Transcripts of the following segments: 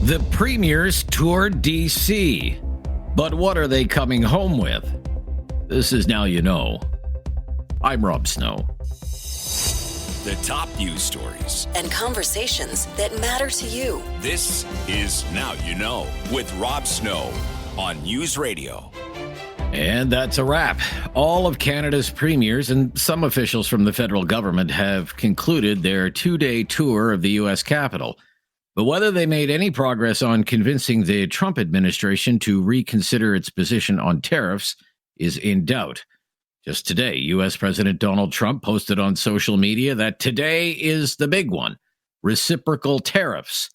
The premiers toured D.C. But what are they coming home with? This is Now You Know. I'm Rob Snow. The top news stories and conversations that matter to you. This is Now You Know with Rob Snow on News Radio. And that's a wrap. All of Canada's premiers and some officials from the federal government have concluded their two-day tour of the U.S. Capitol. But whether they made any progress on convincing the Trump administration to reconsider its position on tariffs is in doubt. Just today, U.S. President Donald Trump posted on social media that today is the big one, reciprocal tariffs.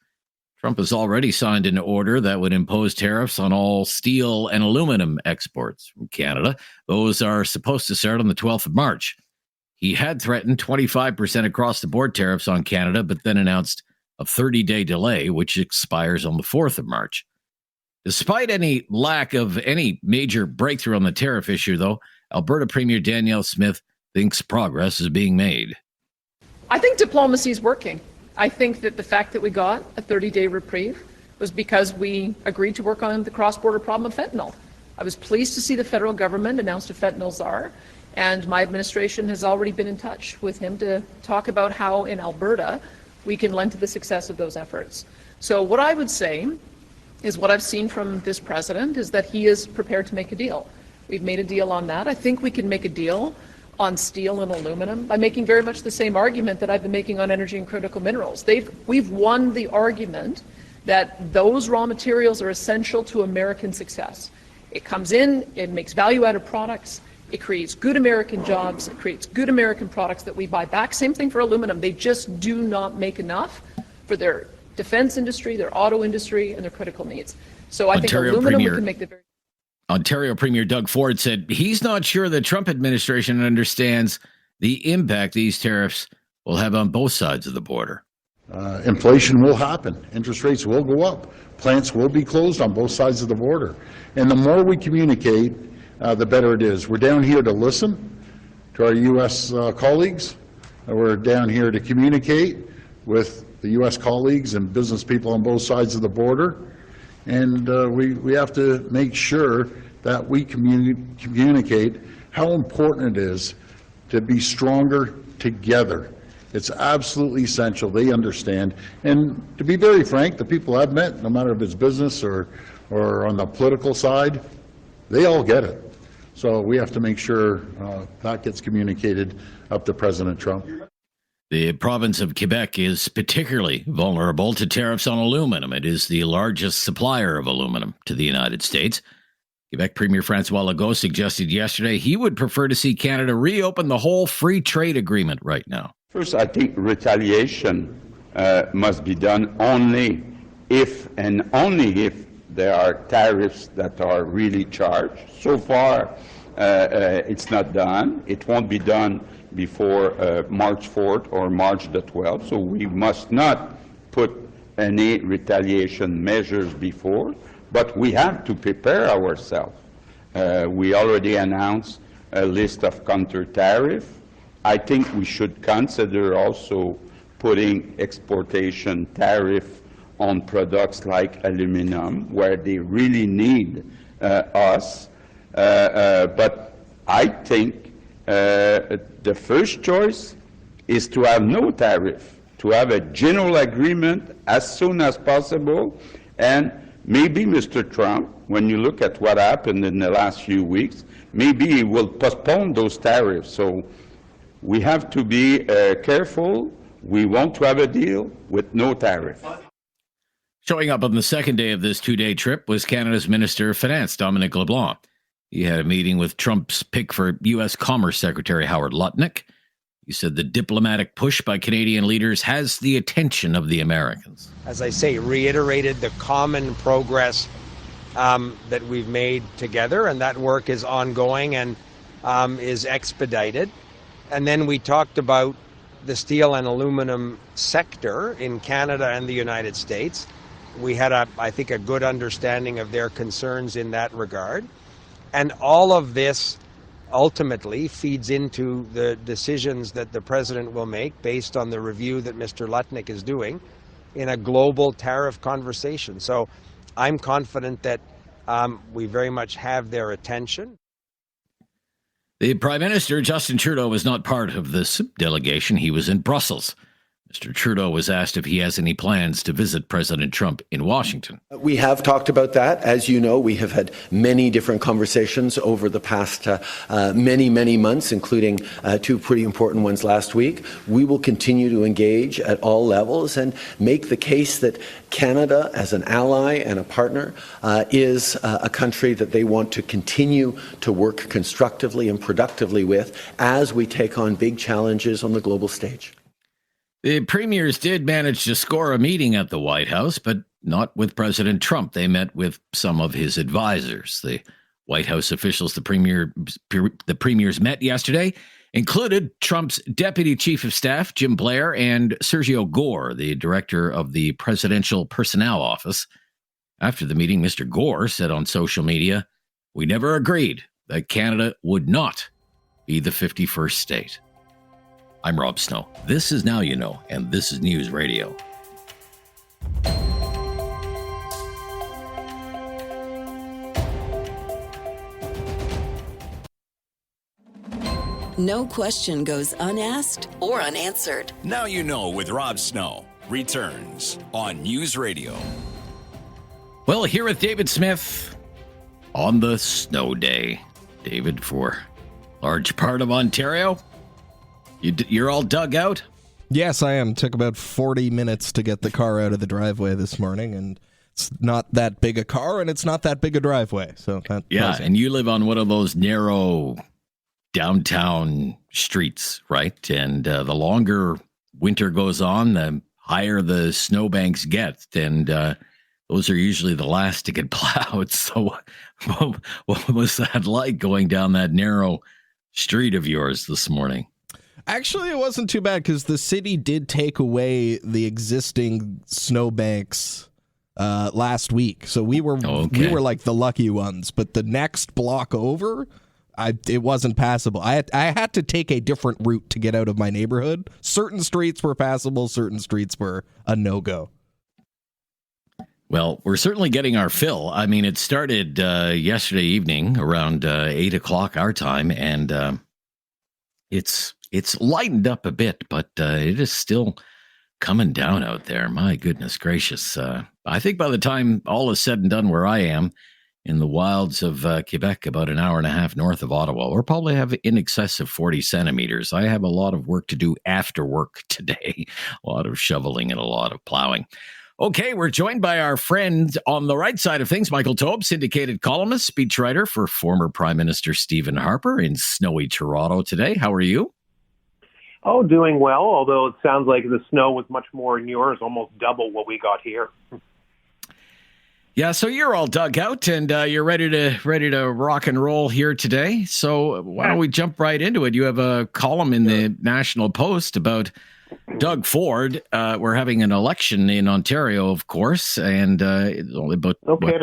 Trump has already signed an order that would impose tariffs on all steel and aluminum exports from Canada. Those are supposed to start on the 12th of March. He had threatened 25% across-the-board tariffs on Canada, but then announced a 30-day delay, which expires on the 4th of March. Despite any lack of any major breakthrough on the tariff issue, though, Alberta Premier Danielle Smith thinks progress is being made. I think diplomacy is working. I think that the fact that we got a 30-day reprieve was because we agreed to work on the cross-border problem of fentanyl. I was pleased to see the federal government announce a fentanyl czar, and my administration has already been in touch with him to talk about how in Alberta we can lend to the success of those efforts. So what I would say is what I've seen from this president is that he is prepared to make a deal. We've made a deal on that. I think we can make a deal on steel and aluminum by making very much the same argument that I've been making on energy and critical minerals. We've won the argument that those raw materials are essential to American success. It comes in, it makes value-added products, it creates good American jobs, it creates good American products that we buy back. Same thing for aluminum. They just do not make enough for their defense industry, their auto industry, and their critical needs. So I think aluminum we can make the very... Ontario Premier Doug Ford said he's not sure the Trump administration understands the impact these tariffs will have on both sides of the border. Inflation will happen. Interest rates will go up. Plants will be closed on both sides of the border. And the more we communicate, the better it is. We're down here to listen to our U.S. colleagues. We're down here to communicate with the U.S. colleagues and business people on both sides of the border. And we have to make sure that we communicate how important it is to be stronger together. It's absolutely essential. They understand. And to be very frank, the people I've met, no matter if it's business or on the political side, they all get it. So we have to make sure that gets communicated up to President Trump. The province of Quebec is particularly vulnerable to tariffs on aluminum. It is the largest supplier of aluminum to the United States. Quebec Premier François Legault suggested yesterday he would prefer to see Canada reopen the whole free trade agreement right now. First, I think retaliation must be done only if and only if there are tariffs that are really charged. So far, it's not done. It won't be done before March 4th or March the 12th, so we must not put any retaliation measures before, but we have to prepare ourselves. We already announced a list of counter-tariff. I think we should consider also putting exportation tariff on products like aluminum, where they really need us. But I think the first choice is to have no tariff, to have a general agreement as soon as possible. And maybe Mr. Trump, when you look at what happened in the last few weeks, maybe he will postpone those tariffs. So we have to be careful. We want to have a deal with no tariff. Showing up on the second day of this two-day trip was Canada's Minister of Finance, Dominic LeBlanc. He had a meeting with Trump's pick for U.S. Commerce Secretary Howard Lutnick. He said the diplomatic push by Canadian leaders has the attention of the Americans. As I say, reiterated the common progress that we've made together, and that work is ongoing and is expedited. And then we talked about the steel and aluminum sector in Canada and the United States. We had, I think, a good understanding of their concerns in that regard. And all of this ultimately feeds into the decisions that the president will make based on the review that Mr. Lutnick is doing in a global tariff conversation. So I'm confident that we very much have their attention. The Prime Minister, Justin Trudeau, was not part of this delegation. He was in Brussels. Mr. Trudeau was asked if he has any plans to visit President Trump in Washington. We have talked about that. As you know, we have had many different conversations over the past many months, including two pretty important ones last week. We will continue to engage at all levels and make the case that Canada, as an ally and a partner, is a country that they want to continue to work constructively and productively with as we take on big challenges on the global stage. The premiers did manage to score a meeting at the White House, but not with President Trump. They met with some of his advisors. The White House officials the premiers met yesterday included Trump's deputy chief of staff, Jim Blair, and Sergio Gore, the director of the Presidential Personnel Office. After the meeting, Mr. Gore said on social media, "We never agreed that Canada would not be the 51st state." I'm Rob Snow. This is Now You Know, and this is News Radio. No question goes unasked or unanswered. Now You Know with Rob Snow returns on News Radio. Well, here with David Smith on the snow day. David, for a large part of Ontario, you're all dug out? Yes, I am. Took about 40 minutes to get the car out of the driveway this morning, and it's not that big a car, and it's not that big a driveway. So yeah, and you live on one of those narrow downtown streets, right? And the longer winter goes on, the higher the snowbanks get, and those are usually the last to get plowed. So what was that like going down that narrow street of yours this morning? Actually, it wasn't too bad because the city did take away the existing snowbanks last week. So we were like the lucky ones. But the next block over, it wasn't passable. I had to take a different route to get out of my neighborhood. Certain streets were passable. Certain streets were a no-go. Well, we're certainly getting our fill. I mean, it started yesterday evening around 8 o'clock our time, and it's lightened up a bit, but it is still coming down out there. My goodness gracious. I think by the time all is said and done where I am, in the wilds of Quebec, about an hour and a half north of Ottawa, we'll probably have in excess of 40 centimeters. I have a lot of work to do after work today, a lot of shoveling and a lot of plowing. Okay, we're joined by our friend on the right side of things, Michael Taube, syndicated columnist, speechwriter for former Prime Minister Stephen Harper in snowy Toronto today. How are you? Oh, doing well, although it sounds like the snow was much more in yours, almost double what we got here. Yeah, so you're all dug out and you're ready to rock and roll here today. So why don't we jump right into it? You have a column in the National Post about Doug Ford. We're having an election in Ontario, of course, and it's only about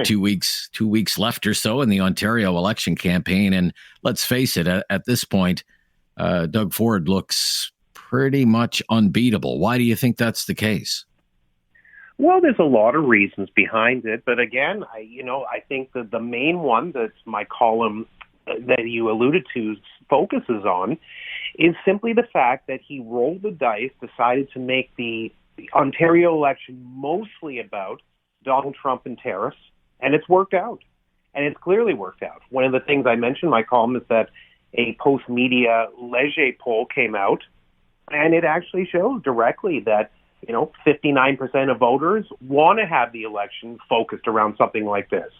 2 weeks left or so in the Ontario election campaign. And let's face it, at this point, Doug Ford looks pretty much unbeatable. Why do you think that's the case? Well, there's a lot of reasons behind it, but again, I think that the main one that my column that you alluded to focuses on is simply the fact that he rolled the dice, decided to make the Ontario election mostly about Donald Trump and tariffs, and it's worked out. And it's clearly worked out. One of the things I mentioned in my column is that a post-media Leger poll came out, and it actually shows directly that 59% of voters want to have the election focused around something like this.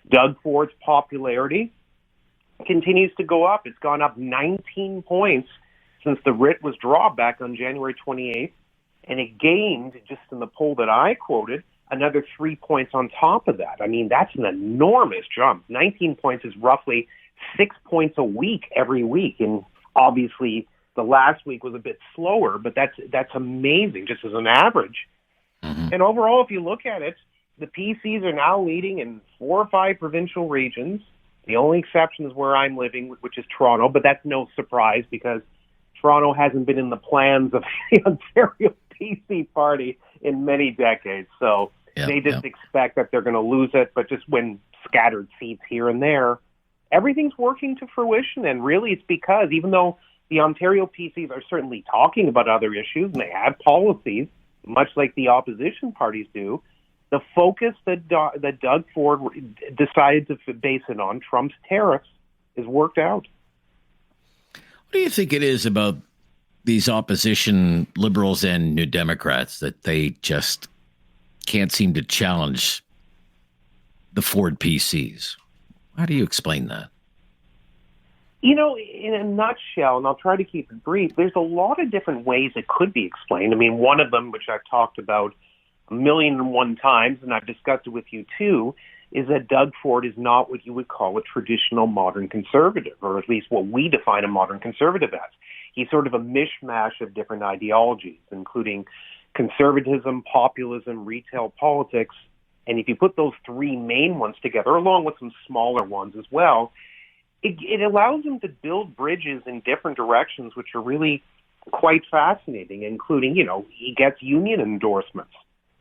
Doug Ford's popularity continues to go up. It's gone up 19 points since the writ was drawn back on January 28th, and it gained, just in the poll that I quoted, another 3 points on top of that. I mean, that's an enormous jump. 19 points is roughly 6 points a week every week, and obviously the last week was a bit slower, but that's amazing just as an average. Mm-hmm. And overall, if you look at it, the PCs are now leading in 4 or 5 provincial regions. The only exception is where I'm living, which is Toronto, but that's no surprise because Toronto hasn't been in the plans of the Ontario PC party in many decades. So they just expect that they're going to lose it, but just win scattered seats here and there. Everything's working to fruition, and really it's because even though the Ontario PCs are certainly talking about other issues and they have policies, much like the opposition parties do, the focus that Doug Ford decided to base it on, Trump's tariffs, is worked out. What do you think it is about these opposition Liberals and New Democrats that they just can't seem to challenge the Ford PCs? How do you explain that? You know, in a nutshell, and I'll try to keep it brief, there's a lot of different ways it could be explained. I mean, one of them, which I've talked about 1,000,001 times, and I've discussed it with you too, is that Doug Ford is not what you would call a traditional modern conservative, or at least what we define a modern conservative as. He's sort of a mishmash of different ideologies, including conservatism, populism, retail politics. And if you put those three main ones together, along with some smaller ones as well, it allows him to build bridges in different directions, which are really quite fascinating, including, you know, he gets union endorsements.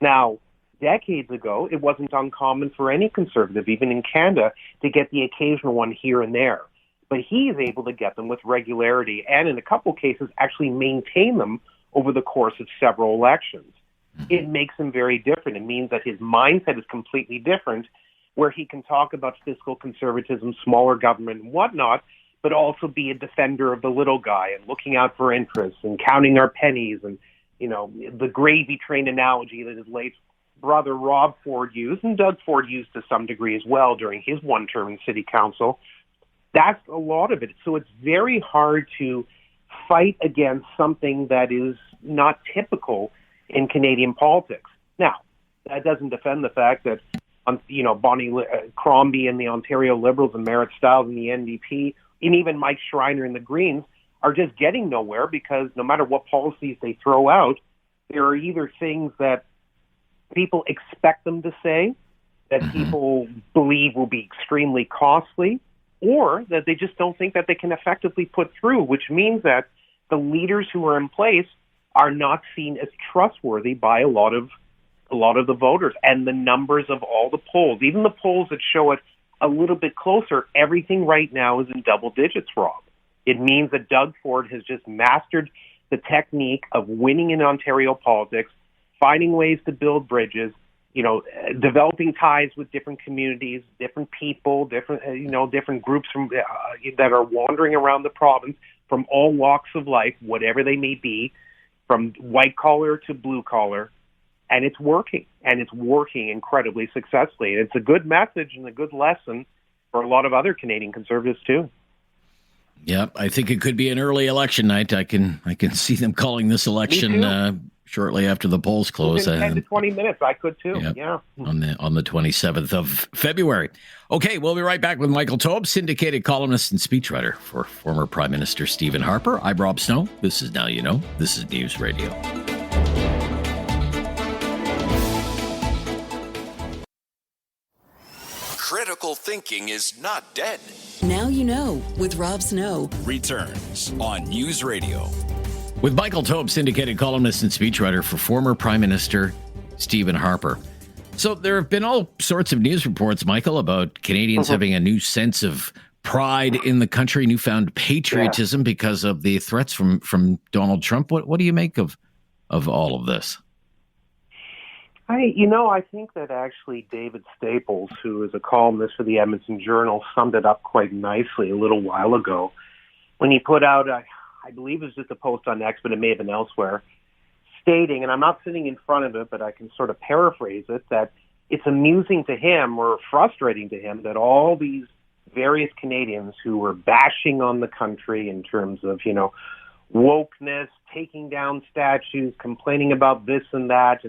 Now, decades ago, it wasn't uncommon for any conservative, even in Canada, to get the occasional one here and there. But he is able to get them with regularity and, in a couple cases, actually maintain them over the course of several elections. It makes him very different. It means that his mindset is completely different, where he can talk about fiscal conservatism, smaller government, and whatnot, but also be a defender of the little guy and looking out for interests and counting our pennies and, you know, the gravy train analogy that his late brother Rob Ford used, and Doug Ford used to some degree as well during his one term in city council. That's a lot of it. So it's very hard to fight against something that is not typical in Canadian politics. Now, that doesn't defend the fact that, you know, Bonnie Crombie and the Ontario Liberals and Merritt Stiles and the NDP, and even Mike Schreiner and the Greens are just getting nowhere because no matter what policies they throw out, there are either things that people expect them to say, that people believe will be extremely costly, or that they just don't think that they can effectively put through, which means that the leaders who are in place are not seen as trustworthy by a lot of the voters. And the numbers of all the polls, even the polls that show it a little bit closer, everything right now is in double digits, Rob. It means that Doug Ford has just mastered the technique of winning in Ontario politics, finding ways to build bridges, you know, developing ties with different communities, different people, different groups from that are wandering around the province from all walks of life, whatever they may be, from white collar to blue collar. And it's working, incredibly successfully. And it's a good message and a good lesson for a lot of other Canadian conservatives too. Yeah, I think it could be an early election night. I can see them calling this election shortly after the polls close. In 10 to 20 minutes, I could too. Yeah. On the 27th of February. Okay, we'll be right back with Michael Taube, syndicated columnist and speechwriter for former Prime Minister Stephen Harper. I'm Rob Snow. This is Now You Know. This is News Radio. Critical thinking is not dead. Now You Know with Rob Snow Returns on News Radio. With Michael Taube, syndicated columnist and speechwriter for former Prime Minister Stephen Harper. So there have been all sorts of news reports, Michael, about Canadians having a new sense of pride in the country, newfound patriotism because of the threats from Donald Trump. What do you make of all of this? I think that actually David Staples, who is a columnist for the Edmonton Journal, summed it up quite nicely a little while ago when he put out, I believe it was just a post on X, but it may have been elsewhere, stating, and I'm not sitting in front of it, but I can sort of paraphrase it, that it's amusing to him or frustrating to him that all these various Canadians who were bashing on the country in terms of, wokeness, taking down statues, complaining about this and that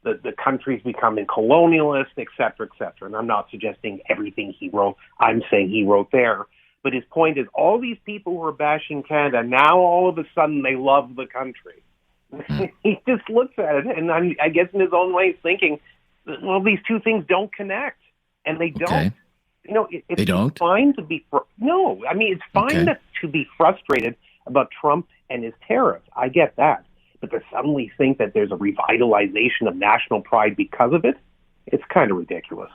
the country's becoming colonialist, et cetera, et cetera. And I'm not suggesting everything he wrote, I'm saying he wrote there. But his point is all these people who are bashing Canada, now all of a sudden they love the country. He just looks at it, and I guess in his own way he's thinking, well, these two things don't connect. And they don't. Okay. It's fine to be... it's fine to be frustrated about Trump and his tariffs. I get that. but to suddenly think that there's a revitalization of national pride because of it, it's kind of ridiculous.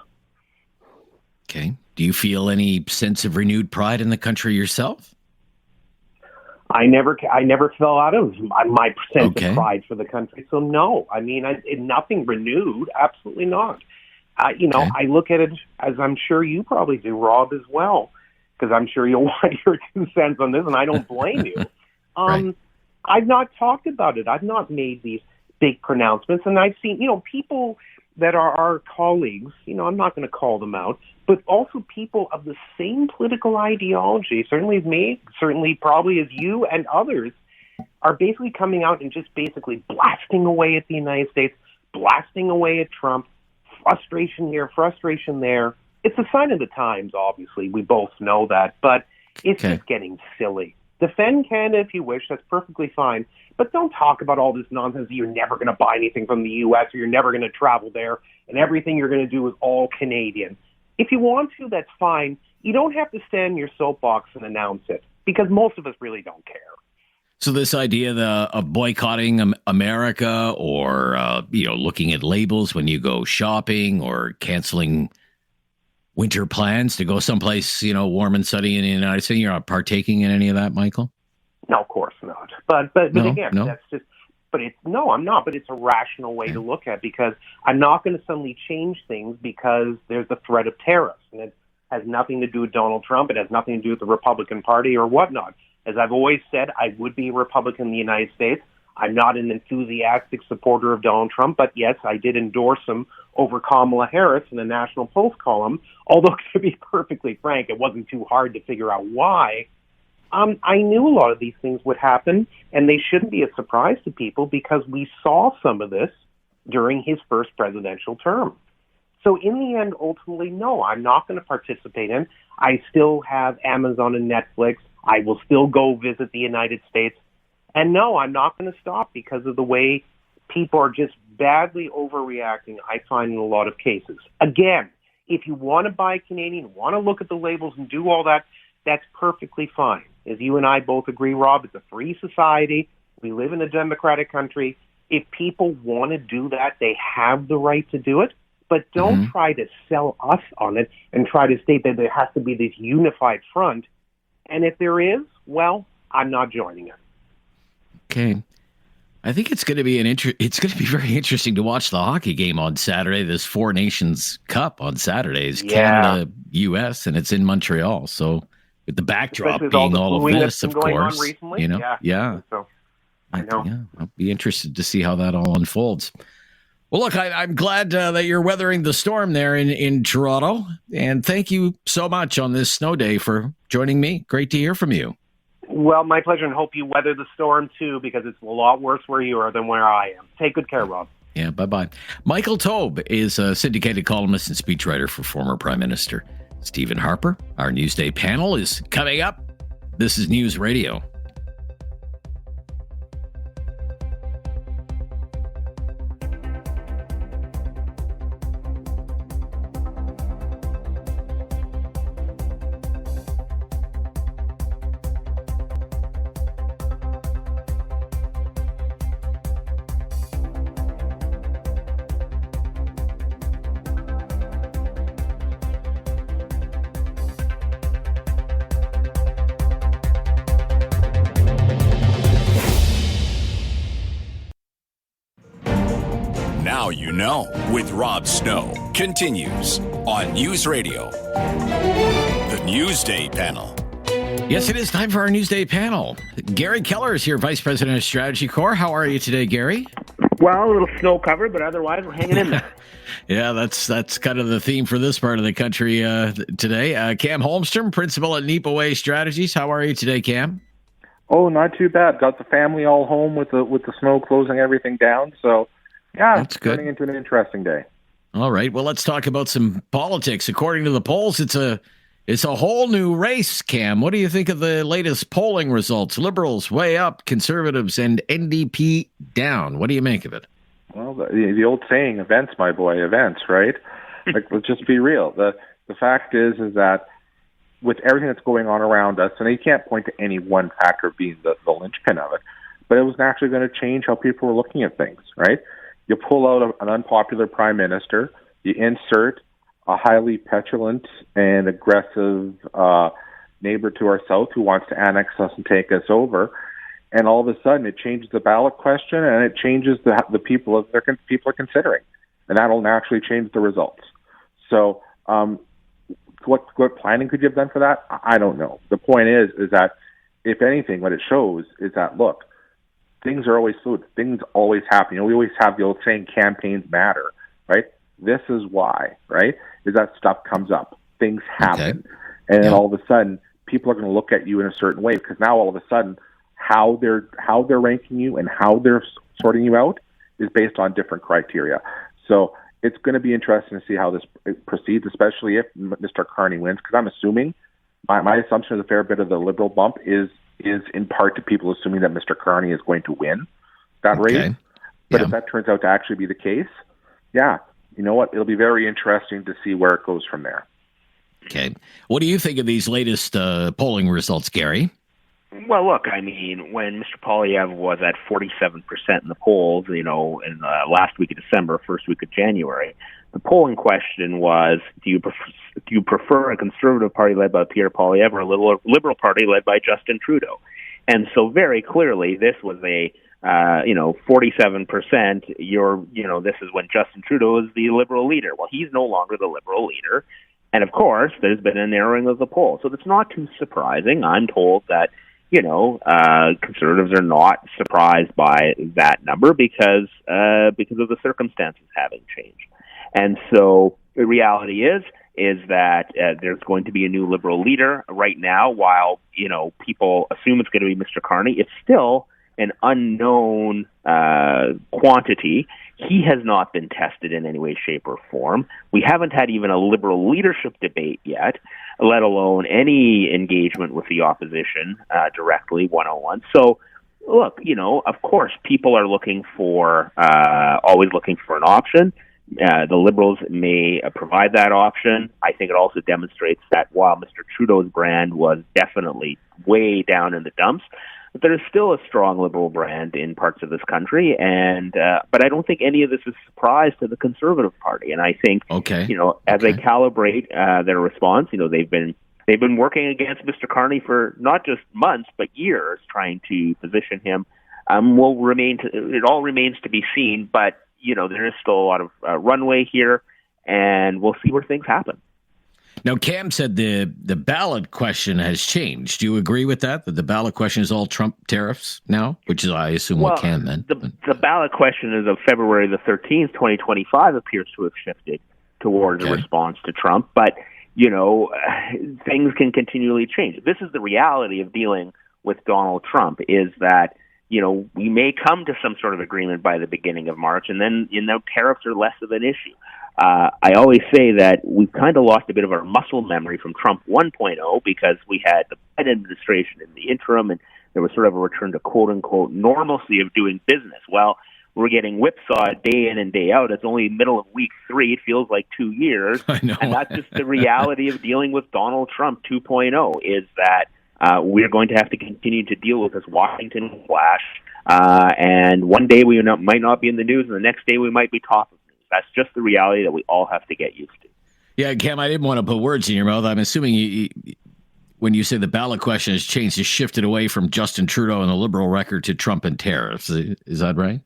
Okay. Do you feel any sense of renewed pride in the country yourself? I never fell out of my sense of pride for the country. So no, I mean, nothing renewed. Absolutely not. I look at it as I'm sure you probably do, Rob, as well, because I'm sure you'll want your 2 cents on this, and I don't blame you. Right. I've not talked about it. I've not made these big pronouncements, and I've seen, people that are our colleagues, I'm not going to call them out, but also people of the same political ideology, certainly as me, certainly probably as you and others, are basically coming out and just basically blasting away at the United States, blasting away at Trump, frustration here, frustration there. It's a sign of the times, obviously. We both know that, but it's just getting silly. Defend Canada if you wish. That's perfectly fine. But don't talk about all this nonsense that you're never going to buy anything from the U.S. or you're never going to travel there and everything you're going to do is all Canadian. If you want to, that's fine. You don't have to stand in your soapbox and announce it because most of us really don't care. So this idea of boycotting America or, looking at labels when you go shopping or canceling winter plans to go someplace, warm and sunny in the United States, you're not partaking in any of that, Michael? No, of course not. But again, that's just, I'm not, but it's a rational way to look at it because I'm not going to suddenly change things because there's the threat of tariffs. And it has nothing to do with Donald Trump. It has nothing to do with the Republican Party or whatnot. As I've always said, I would be a Republican in the United States. I'm not an enthusiastic supporter of Donald Trump, but yes, I did endorse him over Kamala Harris in the National Post column, although to be perfectly frank, it wasn't too hard to figure out why. I knew a lot of these things would happen, and they shouldn't be a surprise to people because we saw some of this during his first presidential term. So in the end, ultimately, no, I'm not going to participate in. I still have Amazon and Netflix. I will still go visit the United States. And no, I'm not going to stop because of the way people are just badly overreacting, I find, in a lot of cases. Again, if you want to buy Canadian, want to look at the labels and do all that, that's perfectly fine. As you and I both agree, Rob, it's a free society. We live in a democratic country. If people want to do that, they have the right to do it. But don't try to sell us on it and try to state that there has to be this unified front. And if there is, well, I'm not joining it. Okay. I think it's going to be it's going to be very interesting to watch the hockey game on Saturday. This Four Nations Cup on Saturday is Canada, U.S., and it's in Montreal. So with the backdrop being all of this, of course, So I know. I'll be interested to see how that all unfolds. Well, look, I'm glad that you're weathering the storm there in Toronto, and thank you so much on this snow day for joining me. Great to hear from you. Well, my pleasure, and hope you weather the storm, too, because it's a lot worse where you are than where I am. Take good care, Rob. Yeah, bye-bye. Michael Taube is a syndicated columnist and speechwriter for former Prime Minister Stephen Harper. Our Newsday panel is coming up. This is News Radio. Now you know with Rob Snow continues on News Radio. The Newsday panel. Yes, it is time for our Newsday panel. Gary Keller is here, Vice President of Strategy Corps. How are you today, Gary? Well, a little snow covered, but otherwise we're hanging in there. Yeah, that's kind of the theme for this part of the country today. Cam Holmstrom, Principal at Nepa Way Strategies. How are you today, Cam? Oh, not too bad. Got the family all home with the snow closing everything down, so yeah, that's good. Turning into an interesting day. All right. Well, let's talk about some politics. According to the polls, it's a whole new race, Cam. What do you think of the latest polling results? Liberals way up, Conservatives and NDP down. What do you make of it? Well, the old saying, events, my boy, events, right? Like, let's just be real. The fact is that with everything that's going on around us, and you can't point to any one factor being the linchpin of it, but it was actually going to change how people were looking at things, right? You pull out an unpopular prime minister, you insert a highly petulant and aggressive neighbor to our south who wants to annex us and take us over, and all of a sudden it changes the ballot question and it changes the people are considering, and that'll naturally change the results. So what planning could you have done for that? I don't know. The point is that if anything, what it shows is that, look, things are always fluid. Things always happen. We always have the old saying, campaigns matter, right? This is why, right? Is that stuff comes up. Things happen. Okay. And then all of a sudden, people are going to look at you in a certain way, because now all of a sudden, how they're ranking you and how they're sorting you out is based on different criteria. So it's going to be interesting to see how this proceeds, especially if Mr. Carney wins, because I'm assuming, my assumption is a fair bit of the Liberal bump is in part to people assuming that Mr. Carney is going to win that race. But if that turns out to actually be the case, yeah, you know what? It'll be very interesting to see where it goes from there. Okay. What do you think of these latest polling results, Gary? Well, look, I mean, when Mr. Poilievre was at 47% in the polls, in last week of December, first week of January, the polling question was, do you prefer a Conservative Party led by Pierre Poilievre or a Liberal Party led by Justin Trudeau? And so very clearly, this was a 47%. This is when Justin Trudeau is the Liberal leader. Well, he's no longer the Liberal leader. And of course, there's been a narrowing of the poll. So it's not too surprising. I'm told that, Conservatives are not surprised by that number because of the circumstances having changed. And so the reality is that there's going to be a new Liberal leader right now. While, people assume it's going to be Mr. Carney, it's still an unknown quantity. He has not been tested in any way, shape, or form. We haven't had even a Liberal leadership debate yet, let alone any engagement with the opposition directly, one-on-one. So, look, of course, people are always looking for an option. The Liberals may provide that option. I think it also demonstrates that while Mr. Trudeau's brand was definitely way down in the dumps, but there is still a strong Liberal brand in parts of this country, and but I don't think any of this is a surprise to the Conservative Party. And I think, as they calibrate their response, they've been working against Mr. Carney for not just months but years, trying to position him. It all remains to be seen, but there is still a lot of runway here, and we'll see where things happen. Now, Cam said the ballot question has changed. Do you agree with that the ballot question is all Trump tariffs now, which is, I assume, what Cam meant? The ballot question is of February the 13th, 2025, appears to have shifted towards a response to Trump. But, things can continually change. This is the reality of dealing with Donald Trump, is that, we may come to some sort of agreement by the beginning of March, and then, tariffs are less of an issue. I always say that we've kind of lost a bit of our muscle memory from Trump 1.0 because we had the Biden administration in the interim, and there was sort of a return to quote-unquote normalcy of doing business. Well, we're getting whipsawed day in and day out. It's only middle of week 3. It feels like 2 years. I know. And that's just the reality of dealing with Donald Trump 2.0, is that we're going to have to continue to deal with this Washington flash. And one day we might not be in the news, and the next day we might be top of news. That's just the reality that we all have to get used to. Yeah, Cam, I didn't want to put words in your mouth. I'm assuming when you say the ballot question has changed, it's shifted away from Justin Trudeau and the Liberal record to Trump and tariffs. Is that right?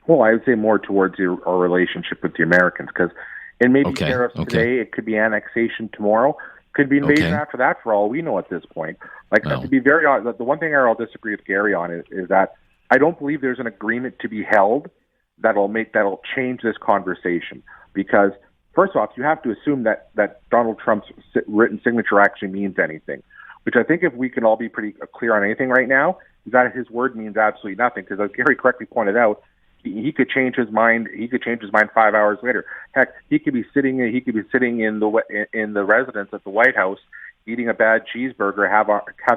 Well, I would say more towards our relationship with the Americans, because it may be tariffs today, it could be annexation tomorrow, could be invasion after that, for all we know at this point. To be very honest, the one thing I'll disagree with Gary on is that I don't believe there's an agreement to be held that'll change this conversation. Because first off, you have to assume that Donald Trump's written signature actually means anything, which I think if we can all be pretty clear on anything right now, is that his word means absolutely nothing. Because as Gary correctly pointed out, he could change his mind. He could change his mind 5 hours later. Heck, he could be sitting in the residence at the White House, eating a bad cheeseburger, have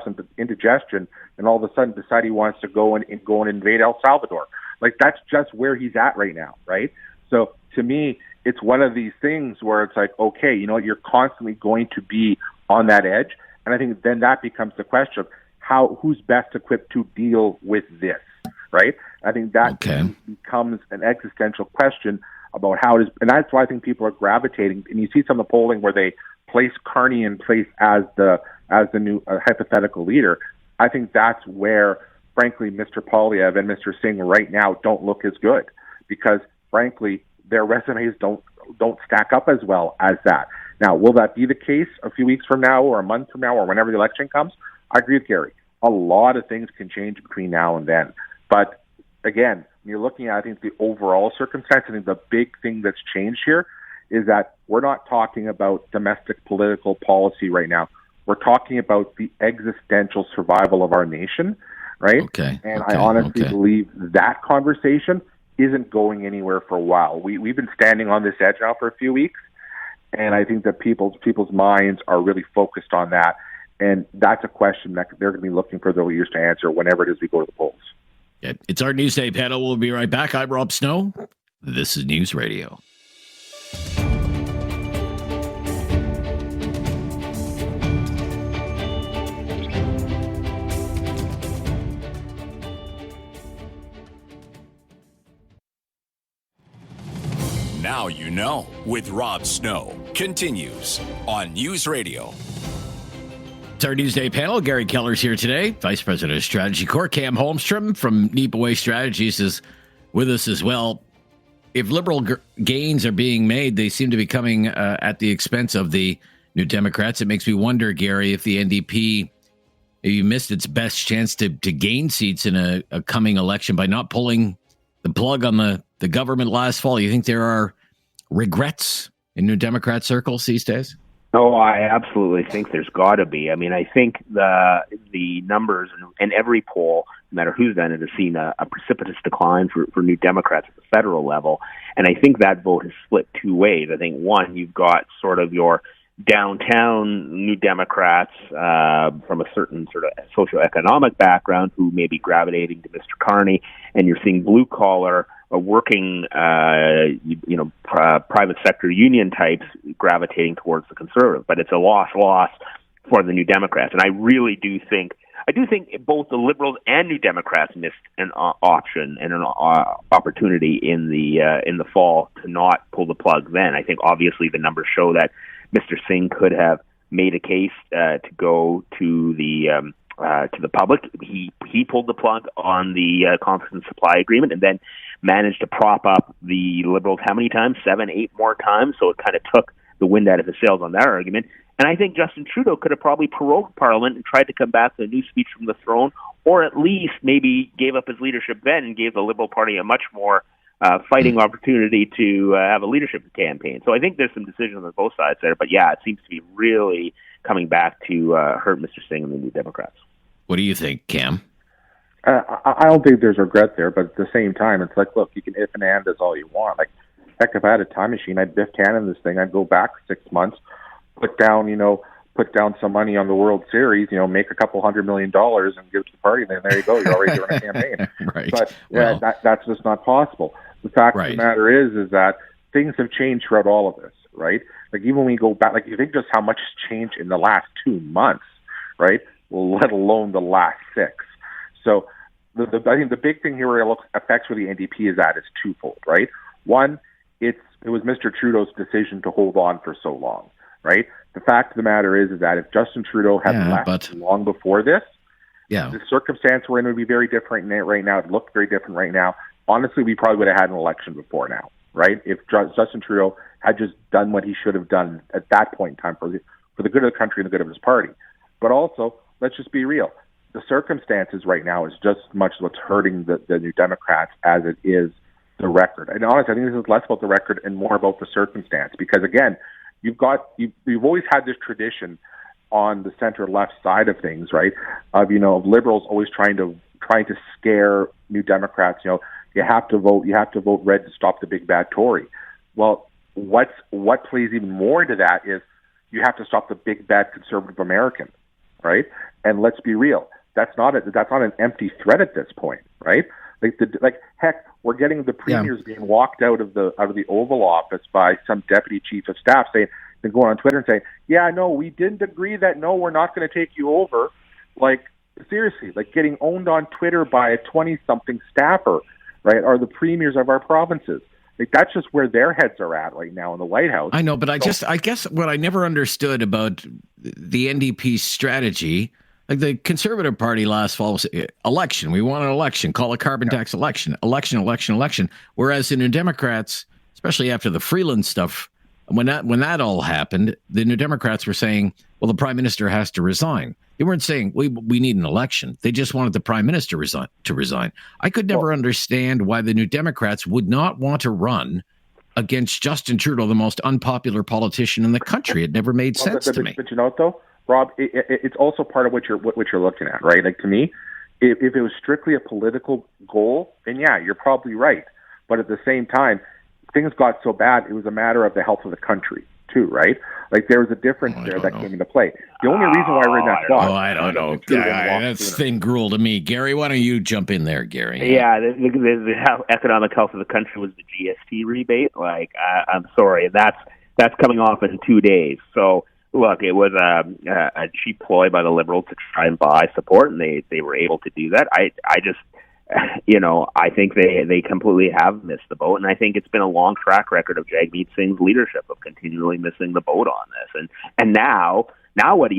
some indigestion, and all of a sudden decide he wants to go and invade El Salvador. That's just where he's at right now, right? So to me, it's one of these things where it's like, okay, you're constantly going to be on that edge, and I think then that becomes the question of who's best equipped to deal with this. right? I think that becomes an existential question about how it is, and that's why I think people are gravitating. And you see some of the polling where they place Carney in place as the new hypothetical leader. I think that's where, frankly, Mr. Poilievre and Mr. Singh right now don't look as good because, frankly, their resumes don't stack up as well as that. Now, will that be the case a few weeks from now or a month from now or whenever the election comes? I agree with Gary. A lot of things can change between now and then. But again, when you're looking at, I think, the overall circumstance, I think the big thing that's changed here is that we're not talking about domestic political policy right now. We're talking about the existential survival of our nation, right? I honestly believe that conversation isn't going anywhere for a while. We've been standing on this edge now for a few weeks, and I think that people's minds are really focused on that. And that's a question that they're going to be looking for the leaders to answer whenever it is we go to the polls. It's our Newsday panel. We'll be right back. I'm Rob Snow. This is News Radio. Now you know with Rob Snow continues on News Radio. It's our Newsday panel. Gary Keller's here today, Vice President of Strategy Corps. Cam Holmstrom from Neepaway Strategies is with us as well. If Liberal gains are being made, they seem to be coming at the expense of the New Democrats. It makes me wonder, Gary, if the NDP maybe missed its best chance to gain seats in a coming election by not pulling the plug on the government last fall. You think there are regrets in New Democrat circles these days? Oh, I absolutely think there's got to be. I mean, I think the numbers and every poll, no matter who's done it, has seen a precipitous decline for New Democrats at the federal level. And I think that vote has split two ways. I think, one, you've got sort of your downtown New Democrats from a certain sort of socioeconomic background who may be gravitating to Mr. Carney, and you're seeing blue-collar working, private sector union types gravitating towards the conservative. But it's a loss for the New Democrats. And I do think both the Liberals and New Democrats missed an option and an opportunity in the fall to not pull the plug then. I think obviously the numbers show that Mr. Singh could have made a case to go to the public. He pulled the plug on the confidence supply agreement and then managed to prop up the Liberals how many times? 7, 8 more times. So it kind of took the wind out of his sails on that argument. And I think Justin Trudeau could have probably prorogued Parliament and tried to come back with a new speech from the throne, or at least maybe gave up his leadership then and gave the Liberal Party a much more fighting opportunity to have a leadership campaign. So I think there's some decisions on both sides there. But yeah, it seems to be really coming back to hurt Mr. Singh and the New Democrats. What do you think, Cam? I don't think there's regret there, but at the same time, it's like, look, you can if and and as all you want. Like, heck, if I had a time machine, I'd Biff Tannen this thing. I'd go back 6 months, put down some money on the World Series, make a couple $100 million and give it to the party. And then there you go, you're already doing a campaign. Right. But that's just not possible. The fact of the matter is that things have changed throughout all of this, right? Like, even when we go back, like, you think just how much has changed in the last 2 months, right? Well, let alone the last 6. So I think the big thing here where it affects for the NDP is that it's twofold, right? One, it was Mr. Trudeau's decision to hold on for so long, right? The fact of the matter is that if Justin Trudeau had left long before this, the circumstance we're in would be very different right now. It looked very different right now. Honestly, we probably would have had an election before now, right? If Justin Trudeau had just done what he should have done at that point in time for the good of the country and the good of his party. But also, let's just be real. The circumstances right now is just as much what's hurting the New Democrats as it is the record. And honestly, I think this is less about the record and more about the circumstance. Because again, you've always had this tradition on the center-left side of things, right? Of liberals always trying to scare New Democrats. You have to vote red to stop the big bad Tory. Well, what plays even more into that is you have to stop the big bad conservative American, right? And let's be real, that's not an empty threat at this point, right? Heck, we're getting the premiers being walked out of the Oval Office by some deputy chief of staff saying, they're going on Twitter and saying, yeah, no, we didn't agree that, no, we're not going to take you over. Like, Seriously, like getting owned on Twitter by a 20-something staffer, right, are the premiers of our provinces. Like, that's just where their heads are at right now in the White House. I know, but I guess what I never understood about the NDP's strategy, like the Conservative Party last fall was election. We want an election. Call it carbon tax election. Whereas the New Democrats, especially after the Freeland stuff, when that all happened, the New Democrats were saying, well, the Prime Minister has to resign. They weren't saying we need an election. They just wanted the Prime Minister to resign. I could never understand why the New Democrats would not want to run against Justin Trudeau, the most unpopular politician in the country. It never made sense to me. But you know what, though, Rob, it's also part of what you're looking at, right? Like, to me, if it was strictly a political goal, then yeah, you're probably right. But at the same time, things got so bad, it was a matter of the health of the country, too, right? Like, there was a difference that came into play. The only reason why we're in that spot... I don't know. That's thin gruel to me. Gary, why don't you jump in there, Gary? Yeah, the economic health of the country was the GST rebate. Like, I'm sorry, that's coming off in 2 days. So, look, it was a cheap ploy by the Liberals to try and buy support, and they were able to do that. I just... I think they completely have missed the boat, and I think it's been a long track record of Jagmeet Singh's leadership of continually missing the boat on this. And now what do?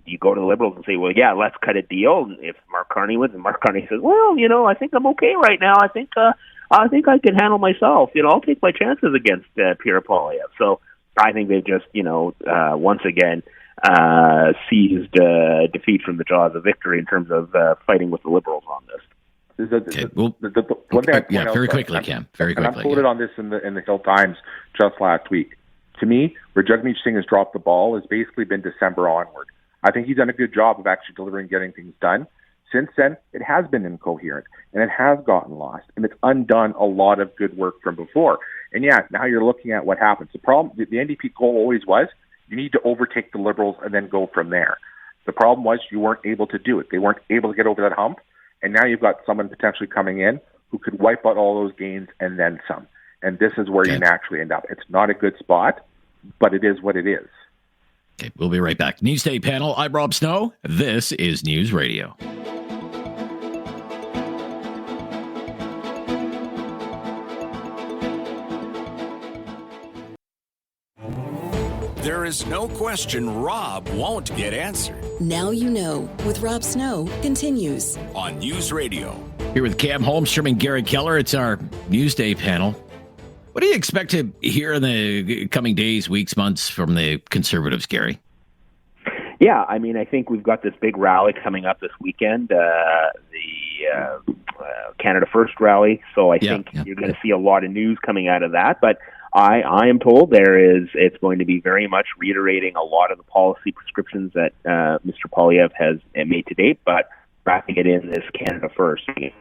You go to the Liberals and say, well, yeah, let's cut a deal. And if Mark Carney wins, and Mark Carney says, well, I think I'm okay right now. I think I can handle myself. I'll take my chances against Pierre Poilievre. So I think they've just, once again, seized defeat from the jaws of victory in terms of fighting with the Liberals on this. One thing I point out, very quickly, Cam. Very quickly. And I quoted on this in the Hill Times just last week. To me, where Jagmeet Singh has dropped the ball has basically been December onward. I think he's done a good job of actually delivering, getting things done. Since then, it has been incoherent, and it has gotten lost, and it's undone a lot of good work from before. And yeah, now you're looking at what happens. The problem, the NDP goal always was, you need to overtake the Liberals and then go from there. The problem was you weren't able to do it. They weren't able to get over that hump. And now you've got someone potentially coming in who could wipe out all those gains and then some. And this is where you naturally end up. It's not a good spot, but it is what it is. Okay, we'll be right back. Newsday panel, I'm Rob Snow. This is News Radio. There is no question Rob won't get answered. Now You Know with Rob Snow continues on News Radio. Here with Cam Holmstrom and Gary Keller. It's our Newsday panel. What do you expect to hear in the coming days, weeks, months from the Conservatives, Gary? Yeah, I mean, I think we've got this big rally coming up this weekend, the Canada First rally. So I think you're going to see a lot of news coming out of that. But I am told it's going to be very much reiterating a lot of the policy prescriptions that Mr. Poilievre has made to date, but wrapping it in this Canada First. What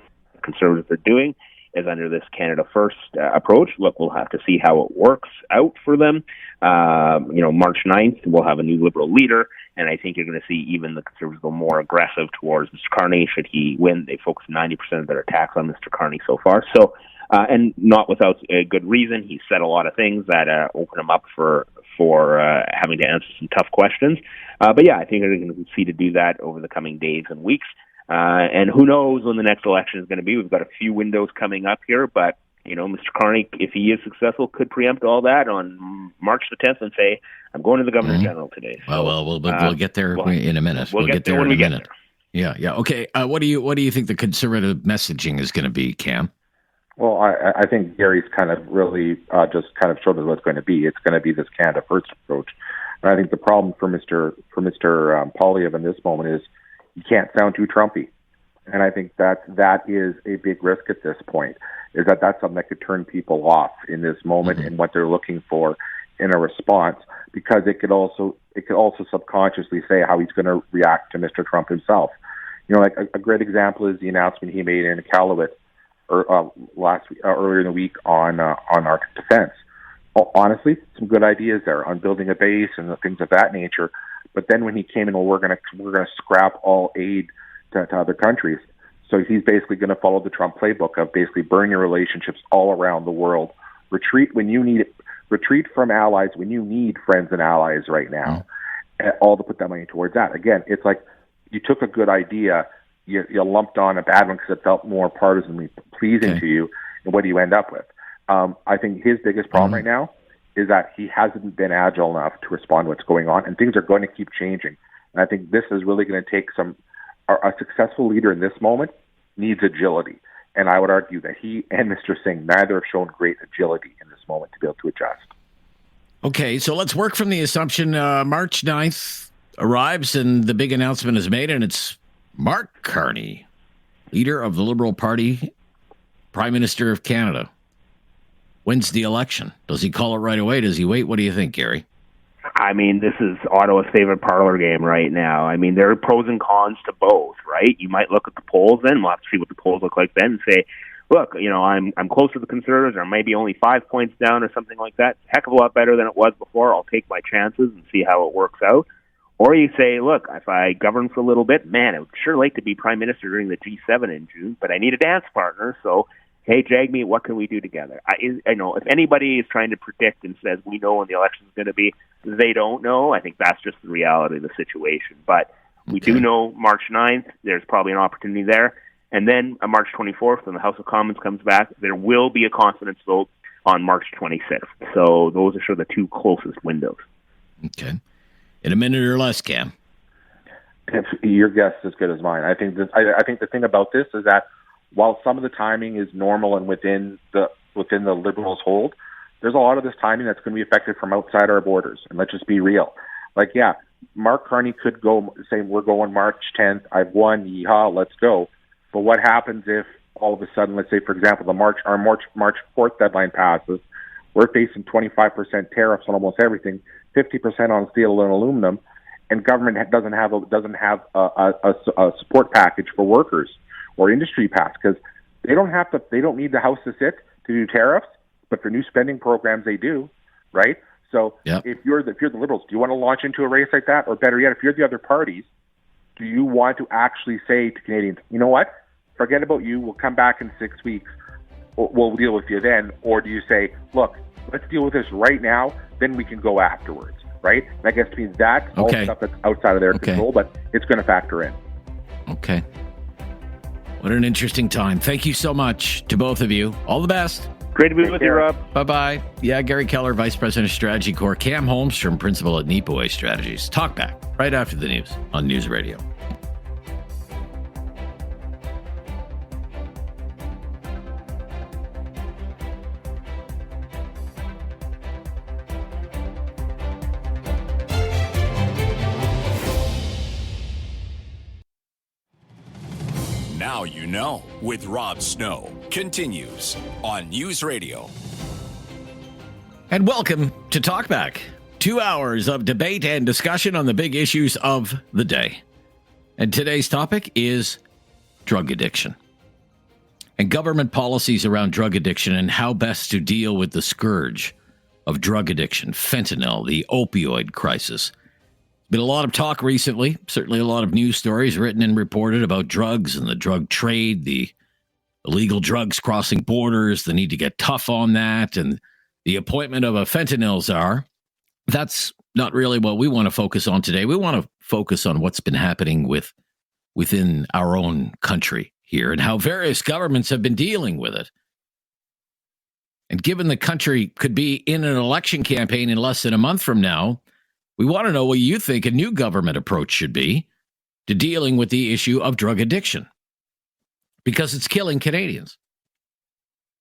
Conservatives are doing is under this Canada First approach. Look, we'll have to see how it works out for them. March 9th, we'll have a new Liberal leader, and I think you're going to see even the Conservatives go more aggressive towards Mr. Carney. Should he win, they focus 90% of their attacks on Mr. Carney so far. So, and not without a good reason. He said a lot of things that open him up for having to answer some tough questions. But yeah, I think they're going to see to do that over the coming days and weeks. And who knows when the next election is going to be. We've got a few windows coming up here, but Mr. Carney, if he is successful, could preempt all that on March the 10th and say, I'm going to the Governor General today. So, we'll get there in a minute. We'll get there in a minute. Yeah. Okay. What do you think the Conservative messaging is going to be, Cam? Well, I think Gary's kind of really just kind of showed us what it's going to be. It's going to be this Canada First approach. And I think the problem for Mr. Poilievre in this moment is he can't sound too Trumpy. And I think that is a big risk at this point, is that that's something that could turn people off in this moment and what they're looking for in a response, because it could also subconsciously say how he's going to react to Mr. Trump himself. Like a great example is the announcement he made in Iqaluit earlier in the week on our defense. Well, honestly, some good ideas there on building a base and things of that nature. But then when he came in, we're going to scrap all aid to other countries. So he's basically going to follow the Trump playbook of basically burn your relationships all around the world. Retreat when you need it. Retreat from allies when you need friends and allies right now. All to put that money towards that. Again, it's like you took a good idea you lumped on a bad one because it felt more partisanly pleasing to you, and what do you end up with? I think his biggest problem right now is that he hasn't been agile enough to respond to what's going on, and things are going to keep changing. And I think this is really going to take a successful leader in this moment needs agility. And I would argue that he and Mr. Singh neither have shown great agility in this moment to be able to adjust. Okay, so let's work from the assumption March 9th arrives and the big announcement is made, and it's Mark Carney, leader of the Liberal Party, Prime Minister of Canada, wins the election. Does he call it right away? Does he wait? What do you think, Gary? I mean, this is Ottawa's favorite parlor game right now. I mean, there are pros and cons to both, right? You might look at the polls then, we'll have to see what the polls look like then, and say, look, I'm close to the Conservatives, or maybe only 5 points down or something like that. It's a heck of a lot better than it was before. I'll take my chances and see how it works out. Or you say, look, if I govern for a little bit, man, I would sure like to be Prime Minister during the G7 in June, but I need a dance partner, so hey, Jagmeet, what can we do together? I know if anybody is trying to predict and says we know when the election is going to be, they don't know. I think that's just the reality of the situation. But we do know March 9th, there's probably an opportunity there. And then on March 24th, when the House of Commons comes back, there will be a confidence vote on March 26th. So those are sort of the two closest windows. Okay. In a minute or less, Cam. Your guess is as good as mine. I think the thing about this is that while some of the timing is normal and within the Liberals' hold, there's a lot of this timing that's going to be affected from outside our borders. And let's just be real. Like, yeah, Mark Carney could go say, we're going March 10th, I've won, yeehaw, let's go. But what happens if all of a sudden, let's say, for example, our March 4th deadline passes, we're facing 25% tariffs on almost everything, 50% on steel and aluminum, and government doesn't have a support package for workers or industry pass, because they don't need the House to sit to do tariffs, but for new spending programs they do, right? So if you're the Liberals, do you want to launch into a race like that? Or better yet, if you're the other parties, do you want to actually say to Canadians, you know what, forget about you, we'll come back in 6 weeks, we'll deal with you then? Or do you say, look, let's deal with this right now, then we can go afterwards, right? And I guess to me that's all stuff that's outside of their control, but it's going to factor in. Okay. What an interesting time. Thank you so much to both of you. All the best. Great to be with you, Rob. Bye-bye. Yeah, Gary Keller, Vice President of Strategy Corps. Cam Holmstrom, Principal at Neepaway Strategies. Talk back right after the news on News Radio. Now you know with Rob Snow continues on News Radio. And welcome to Talkback. 2 hours of debate and discussion on the big issues of the day. And today's topic is drug addiction and government policies around drug addiction and how best to deal with the scourge of drug addiction, fentanyl, the opioid crisis. Been a lot of talk recently, certainly a lot of news stories written and reported about drugs and the drug trade, the illegal drugs crossing borders, the need to get tough on that, and the appointment of a fentanyl czar. That's not really what we want to focus on today. We want to focus on what's been happening within our own country here and how various governments have been dealing with it. And given the country could be in an election campaign in less than a month from now, we want to know what you think a new government approach should be to dealing with the issue of drug addiction. Because it's killing Canadians.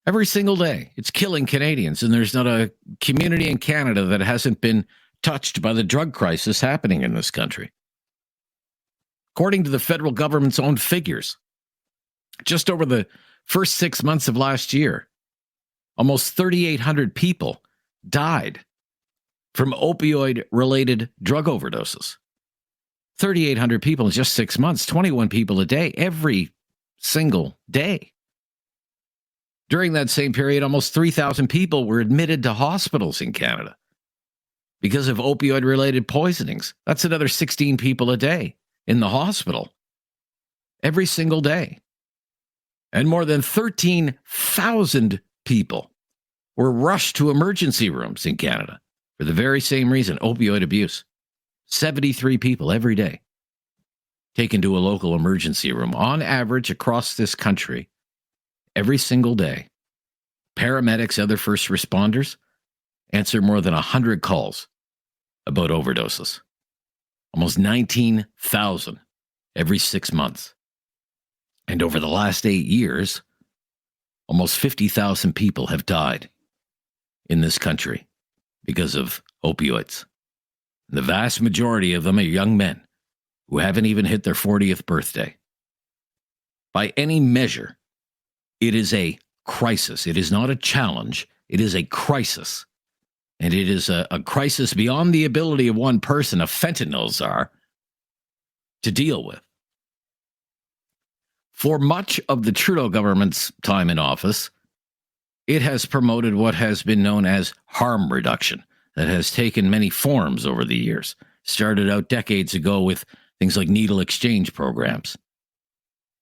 Every single day, it's killing Canadians. And there's not a community in Canada that hasn't been touched by the drug crisis happening in this country. According to the federal government's own figures, just over the first 6 months of last year, almost 3,800 people died from opioid-related drug overdoses. 3,800 people in just 6 months, 21 people a day, every single day. During that same period, almost 3,000 people were admitted to hospitals in Canada because of opioid-related poisonings. That's another 16 people a day in the hospital every single day. And more than 13,000 people were rushed to emergency rooms in Canada for the very same reason, opioid abuse. 73 people every day. taken to a local emergency room. On average, across this country, every single day, paramedics, other first responders answer more than 100 calls about overdoses. Almost 19,000 every 6 months. And over the last 8 years, almost 50,000 people have died in this country because of opioids. The vast majority of them are young men who haven't even hit their 40th birthday. By any measure, it is a crisis. It is not a challenge. It is a crisis. And it is a crisis beyond the ability of one person, a fentanyl czar, to deal with. For much of the Trudeau government's time in office, it has promoted what has been known as harm reduction that has taken many forms over the years. Started out decades ago with things like needle exchange programs.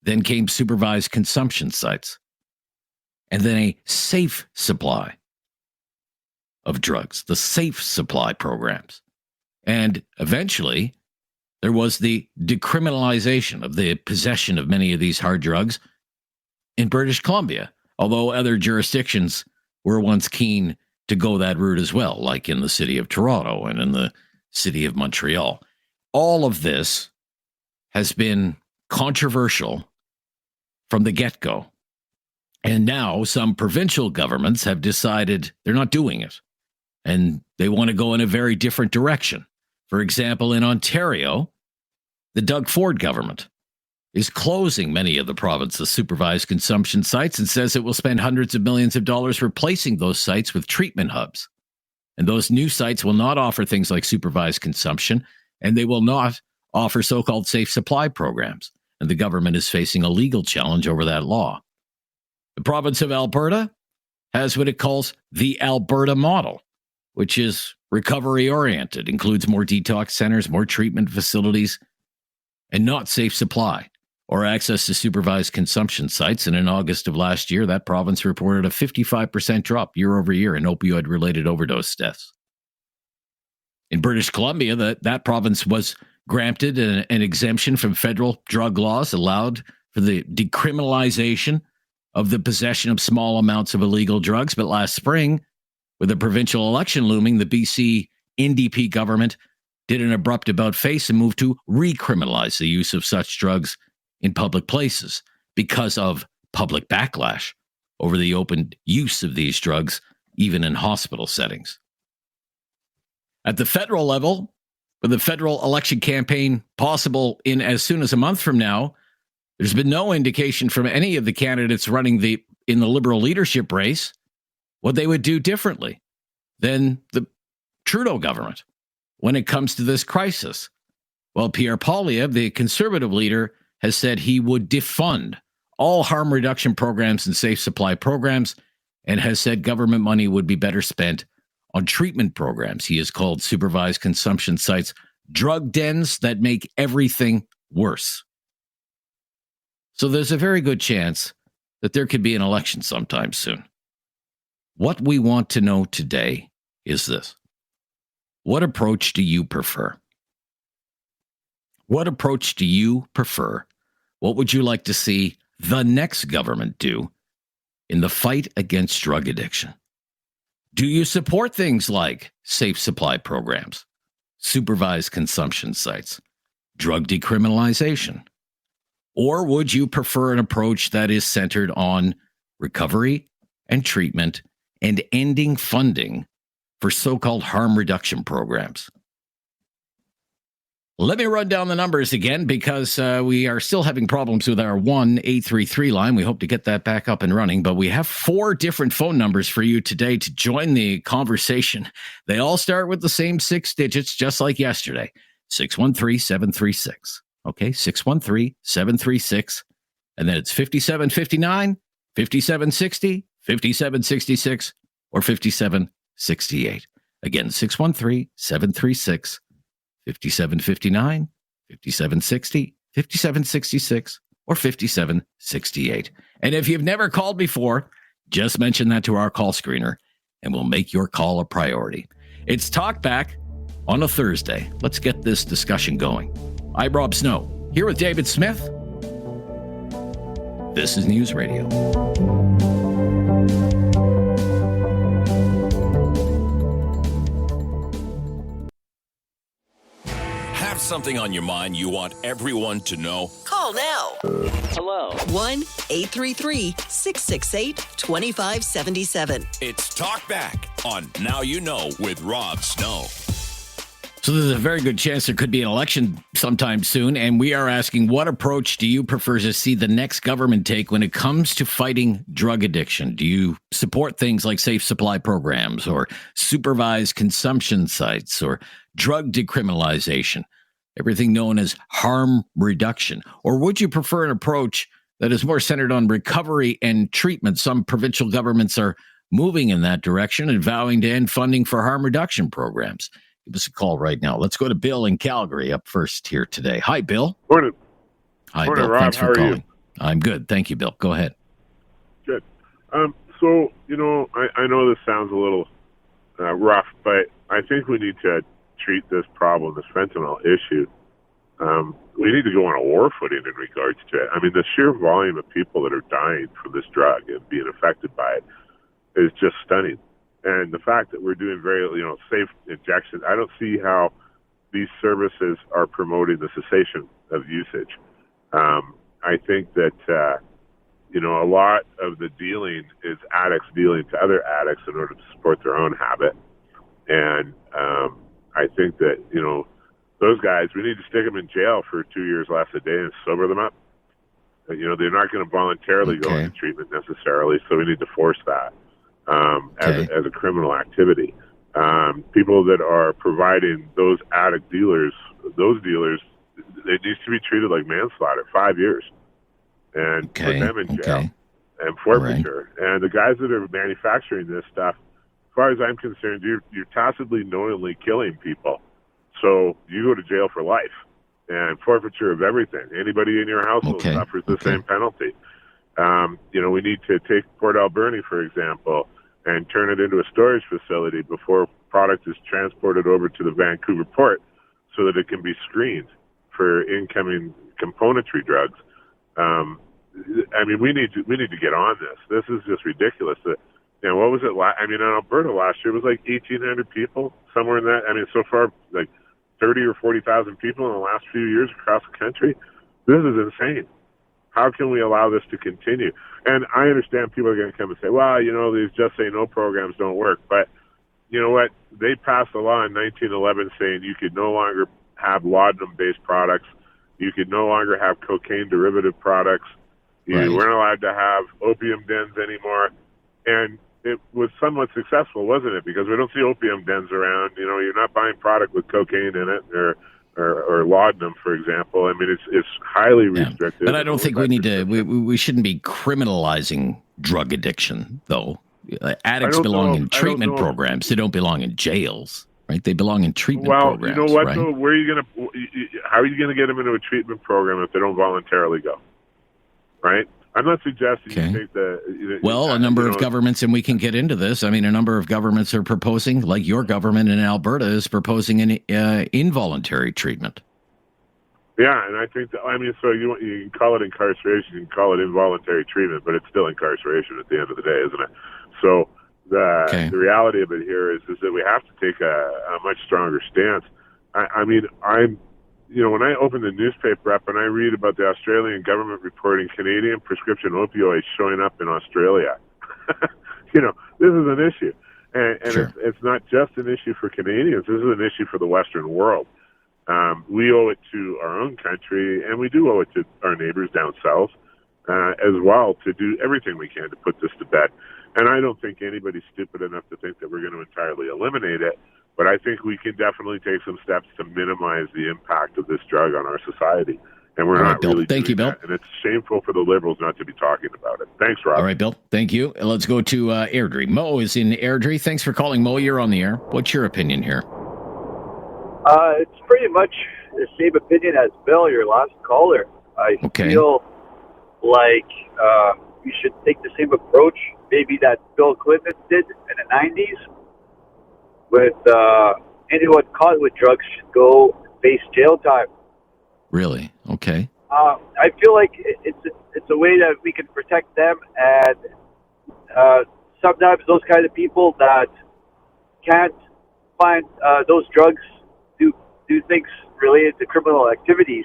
Then came supervised consumption sites. And then a safe supply of drugs, the safe supply programs. And eventually, there was the decriminalization of the possession of many of these hard drugs in British Columbia, although other jurisdictions were once keen to go that route as well, like in the city of Toronto and in the city of Montreal. All of this has been controversial from the get-go. And now some provincial governments have decided they're not doing it, and they want to go in a very different direction. For example, in Ontario, the Doug Ford government is closing many of the province's supervised consumption sites and says it will spend hundreds of millions of dollars replacing those sites with treatment hubs. And those new sites will not offer things like supervised consumption, and they will not offer so-called safe supply programs. And the government is facing a legal challenge over that law. The province of Alberta has what it calls the Alberta model, which is recovery-oriented, includes more detox centers, more treatment facilities, and not safe supply or access to supervised consumption sites. And in August of last year, that province reported a 55% drop year over year in opioid-related overdose deaths. In British Columbia, that province was granted an exemption from federal drug laws, allowed for the decriminalization of the possession of small amounts of illegal drugs. But last spring, with a provincial election looming, the BC NDP government did an abrupt about-face and moved to recriminalize the use of such drugs in public places because of public backlash over the open use of these drugs, even in hospital settings. At the federal level, with the federal election campaign possible in as soon as a month from now, there's been no indication from any of the candidates running in the Liberal leadership race what they would do differently than the Trudeau government when it comes to this crisis. Well, Pierre Poilievre, the Conservative leader, has said he would defund all harm reduction programs and safe supply programs, and has said government money would be better spent on treatment programs he has called supervised consumption sites drug dens that make everything worse. So there's a very good chance that there could be an election sometime soon. What we want to know today is this. What approach do you prefer? What approach do you prefer? What would you like to see the next government do in the fight against drug addiction? Do you support things like safe supply programs, supervised consumption sites, drug decriminalization? Or would you prefer an approach that is centered on recovery and treatment and ending funding for so-called harm reduction programs? Let me run down the numbers again, because we are still having problems with our 1-833 line. We hope to get that back up and running, but we have 4 different phone numbers for you today to join the conversation. They all start with the same 6 digits, just like yesterday. 613-736. Okay, 613-736. And then it's 5759, 5760, 5766, or 5768. Again, 613-736. 5759, 5760, 5766, or 5768. And if you've never called before, just mention that to our call screener, and we'll make your call a priority. It's Talkback on a Thursday. Let's get this discussion going. I'm Rob Snow Here with David Smith. This is News Radio. Have something on your mind you want everyone to know? Call now. Hello. 1-833-668-2577. It's Talk Back on Now You Know with Rob Snow. So there's a very good chance there could be an election sometime soon, and we are asking, what approach do you prefer to see the next government take when it comes to fighting drug addiction? Do you support things like safe supply programs or supervised consumption sites or drug decriminalization, everything known as harm reduction? Or would you prefer an approach that is more centered on recovery and treatment? Some provincial governments are moving in that direction and vowing to end funding for harm reduction programs. Give us a call right now. Let's go to Bill in Calgary up first here today. Hi, Bill. Morning. Hi, Morning, Bill. Rob. Thanks for How are calling. you? I'm good. Thank you, Bill. Go ahead. Good. So, I know this sounds a little rough, but I think we need to treat this problem, this fentanyl issue. We need to go on a war footing in regards to it. I mean, the sheer volume of people that are dying from this drug and being affected by it is just stunning. And the fact that we're doing very, safe injections, I don't see how these services are promoting the cessation of usage. I think that, a lot of the dealing is addicts dealing to other addicts in order to support their own habit. And I think that, those guys, we need to stick them in jail for 2 years less a day and sober them up. They're not going to voluntarily go into treatment necessarily, so we need to force that. As a criminal activity. People that are providing those addict dealers, it needs to be treated like manslaughter, 5 years, and put them in jail and forfeiture. Right. And the guys that are manufacturing this stuff, as far as I'm concerned, you're tacitly, knowingly killing people. So you go to jail for life and forfeiture of everything. Anybody in your household suffers the same penalty. We need to take Port Alberni, for example, and turn it into a storage facility before product is transported over to the Vancouver port so that it can be screened for incoming componentry drugs. We need to get on this. This is just ridiculous. What was it? In Alberta last year, it was like 1,800 people, somewhere in that. So far, like 30 or 40,000 people in the last few years across the country. This is insane. How can we allow this to continue? And I understand people are going to come and say, well, these Just Say No programs don't work. But you know what? They passed a law in 1911 saying you could no longer have laudanum-based products. You could no longer have cocaine derivative products. You weren't allowed to have opium dens anymore. And it was somewhat successful, wasn't it? Because we don't see opium dens around. You're not buying product with cocaine in it or laudanum, for example. It's highly restricted. But I don't think we need to. We shouldn't be criminalizing drug addiction, though. Addicts belong in treatment programs. They don't belong in jails, right? They belong in treatment programs. You know what? Right? Though, how are you going to get them into a treatment program if they don't voluntarily go? Right? I'm not suggesting you take the... a number of governments, and we can get into this. A number of governments are proposing, like your government in Alberta is proposing an involuntary treatment. Yeah, and I think that, so you can call it incarceration, you can call it involuntary treatment, but it's still incarceration at the end of the day, isn't it? So the reality of it here is that we have to take a much stronger stance. When I open the newspaper up and I read about the Australian government reporting Canadian prescription opioids showing up in Australia, this is an issue. And it's not just an issue for Canadians. This is an issue for the Western world. We owe it to our own country, and we do owe it to our neighbors down south as well to do everything we can to put this to bed. And I don't think anybody's stupid enough to think that we're going to entirely eliminate it, but I think we can definitely take some steps to minimize the impact of this drug on our society. And we're not really Thank you, Bill. That. And it's shameful for the Liberals not to be talking about it. Thanks, Rob. All right, Bill. Thank you. Let's go to Airdrie. Mo is in Airdrie. Thanks for calling, Mo. You're on the air. What's your opinion here? It's pretty much the same opinion as Bill, your last caller. I feel like we should take the same approach maybe that Bill Clinton did in the 90s. With anyone caught with drugs should go face jail time. Really? Okay. I feel like it's a way that we can protect them, and sometimes those kind of people that can't find those drugs do things related to criminal activities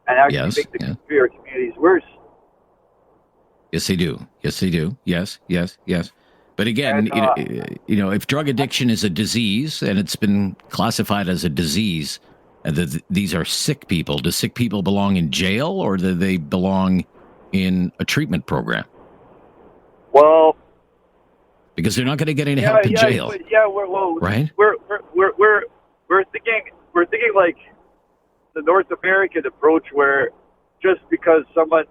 and actually make the communities worse. Yes, they do. Yes, they do. Yes. But again, if drug addiction is a disease and it's been classified as a disease, and these are sick people, do sick people belong in jail or do they belong in a treatment program? Well, because they're not going to get any help in jail. Right? We're thinking like the North American approach, where just because someone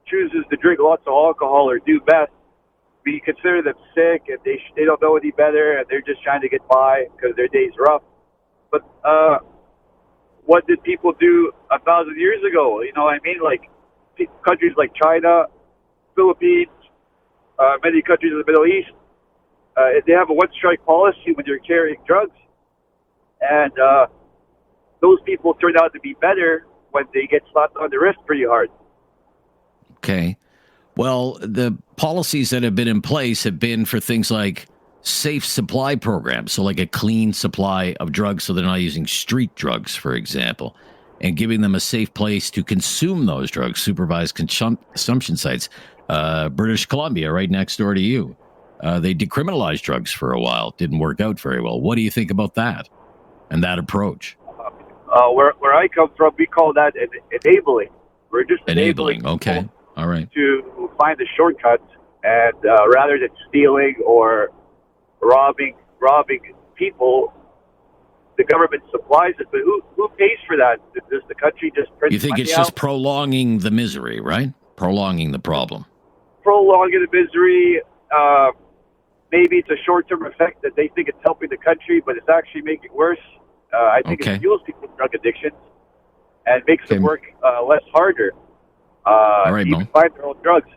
chooses to drink lots of alcohol or do meth, we consider them sick and they don't know any better and they're just trying to get by because their day's rough. But what did people do 1,000 years ago? You know what I mean? Like countries like China, Philippines, many countries in the Middle East, they have a one-strike policy when you're carrying drugs. And those people turn out to be better when they get slapped on the wrist pretty hard. Okay. Well, the policies that have been in place have been for things like safe supply programs, so like a clean supply of drugs so they're not using street drugs, for example, and giving them a safe place to consume those drugs, supervised consumption sites. British Columbia, right next door to you. They decriminalized drugs for a while. Didn't work out very well. What do you think about that and that approach? Where I come from, we call that enabling. We're just enabling. Okay. All right. To find the shortcuts, and rather than stealing or robbing people, the government supplies it. But who pays for that? Does the country just print? You think it's just prolonging the misery, right? Prolonging the problem. Prolonging the misery. Maybe it's a short-term effect that they think it's helping the country, but it's actually making it worse. I think it fuels people's drug addictions and makes them work less harder. All right, even Mo. find their own drugs.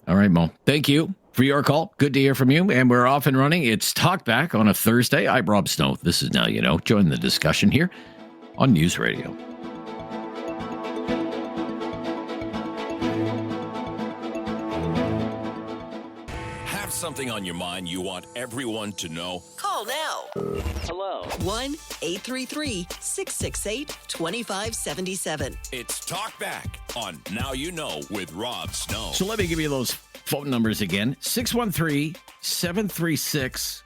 All right, Mo. Thank you for your call. Good to hear from you. And we're off and running. It's Talkback on a Thursday. I'm Rob Snow. This is Now You Know. Join the discussion here on News Radio. Have something on your mind you want everyone to know? Call now. Hello. 1-833-668-2577. It's Talkback on Now You Know with Rob Snow. So let me give you those phone numbers again. 613-736,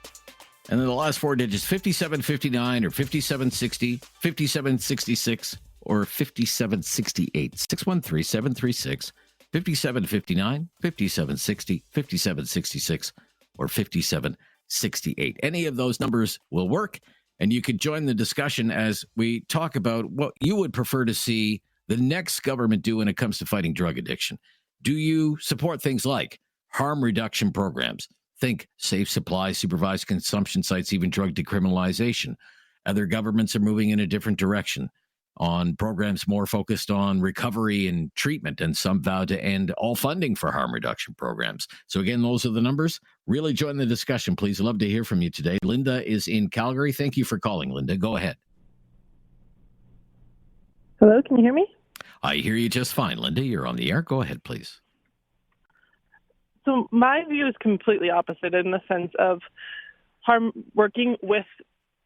and then the last four digits, 5759 or 5760, 5766, or 5768. 613-736, 5759, 5760, 5766, or 5768. Any of those numbers will work, and you could join the discussion as we talk about what you would prefer to see the next government do when it comes to fighting drug addiction. Do you support things like harm reduction programs? Think safe supply, supervised consumption sites, even drug decriminalization. Other governments are moving in a different direction on programs more focused on recovery and treatment, and some vow to end all funding for harm reduction programs. So again, those are the numbers. Really join the discussion, please. Love to hear from you today. Linda is in Calgary. Thank you for calling, Linda. Go ahead. Hello, can you hear me? I hear you just fine, Linda. You're on the air. Go ahead, please. So my view is completely opposite in the sense of working with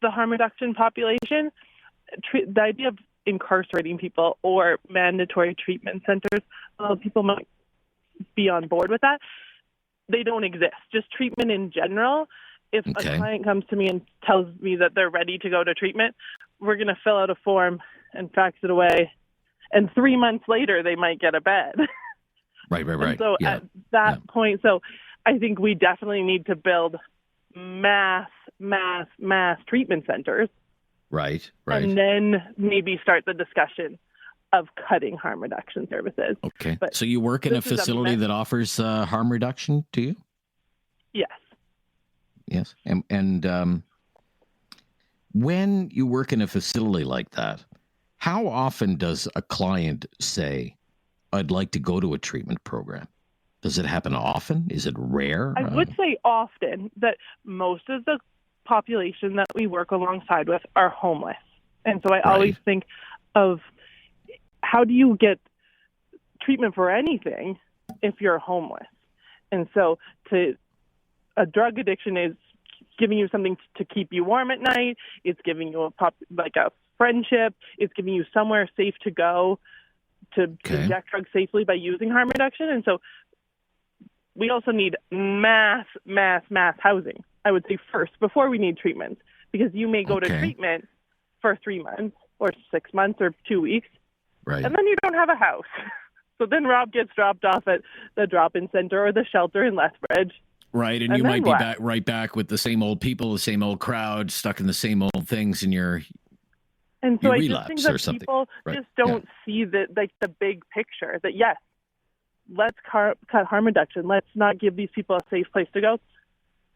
the harm reduction population. The idea of incarcerating people or mandatory treatment centers, people might be on board with that. They don't exist. Just treatment in general. If a client comes to me and tells me that they're ready to go to treatment, we're going to fill out a form and fax it away. And 3 months later, they might get a bed. Right. And so at that point, so I think we definitely need to build mass treatment centers. Right. And then maybe start the discussion of cutting harm reduction services. Okay. But so you work in a facility that offers harm reduction to you? Yes. Yes. And when you work in a facility like that, how often does a client say, I'd like to go to a treatment program? Does it happen often? Is it rare? I would say often, that most of the population that we work alongside with are homeless. And so I always think of how do you get treatment for anything if you're homeless? And so a drug addiction is giving you something to keep you warm at night. It's giving you a friendship. It's giving you somewhere safe to go to inject drugs safely by using harm reduction. And so we also need mass housing, I would say, first, before we need treatments, because you may go to treatment for 3 months or 6 months or 2 weeks, and then you don't have a house. So then Rob gets dropped off at the drop-in center or the shelter in Lethbridge. Right, and you might be right back with the same old people, the same old crowd, stuck in the same old things, and and so I relapse just think that or something. People just don't see the big picture. That yes, let's cut harm reduction. Let's not give these people a safe place to go.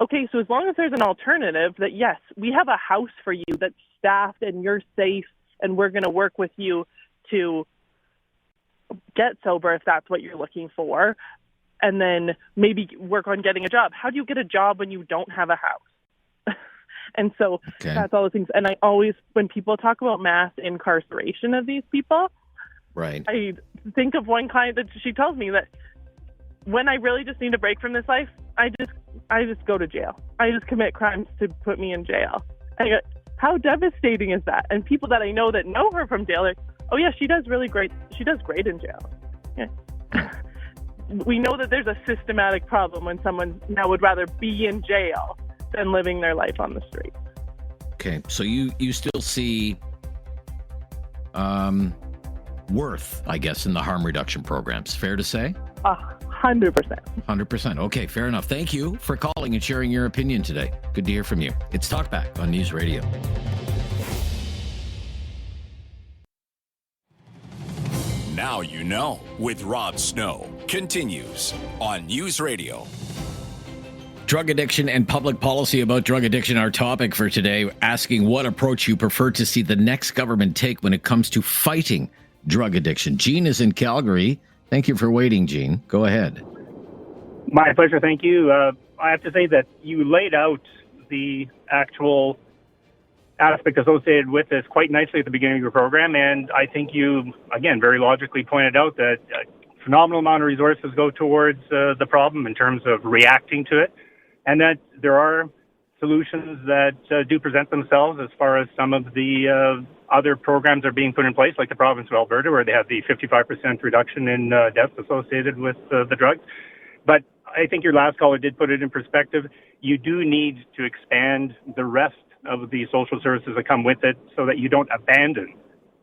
Okay, so as long as there's an alternative, that yes, we have a house for you that's staffed and you're safe, and we're going to work with you to get sober if that's what you're looking for, and then maybe work on getting a job. How do you get a job when you don't have a house? And so that's all the things. And I always, when people talk about mass incarceration of these people, I think of one client that she tells me that when I really just need a break from this life, I just go to jail. I just commit crimes to put me in jail. And I go, how devastating is that? And people that I know that know her from jail are, oh yeah, she does really great. She does great in jail. Yeah. We know that there's a systematic problem when someone now would rather be in jail than living their life on the street. Okay, so you still see worth, I guess, in the harm reduction programs. Fair to say? 100%. 100%. Okay, fair enough. Thank you for calling and sharing your opinion today. Good to hear from you. It's Talkback on News Radio. Now you know with Rob Snow continues on News Radio. Drug addiction and public policy about drug addiction, our topic for today, asking what approach you prefer to see the next government take when it comes to fighting drug addiction. Gene is in Calgary. Thank you for waiting, Gene. Go ahead. My pleasure. Thank you. I have to say that you laid out the actual aspect associated with this quite nicely at the beginning of your program, and I think you, again, very logically pointed out that a phenomenal amount of resources go towards the problem in terms of reacting to it, and that there are solutions that do present themselves as far as some of the other programs are being put in place, like the province of Alberta, where they have the 55% reduction in deaths associated with the drugs. But I think your last caller did put it in perspective. You do need to expand the rest of the social services that come with it so that you don't abandon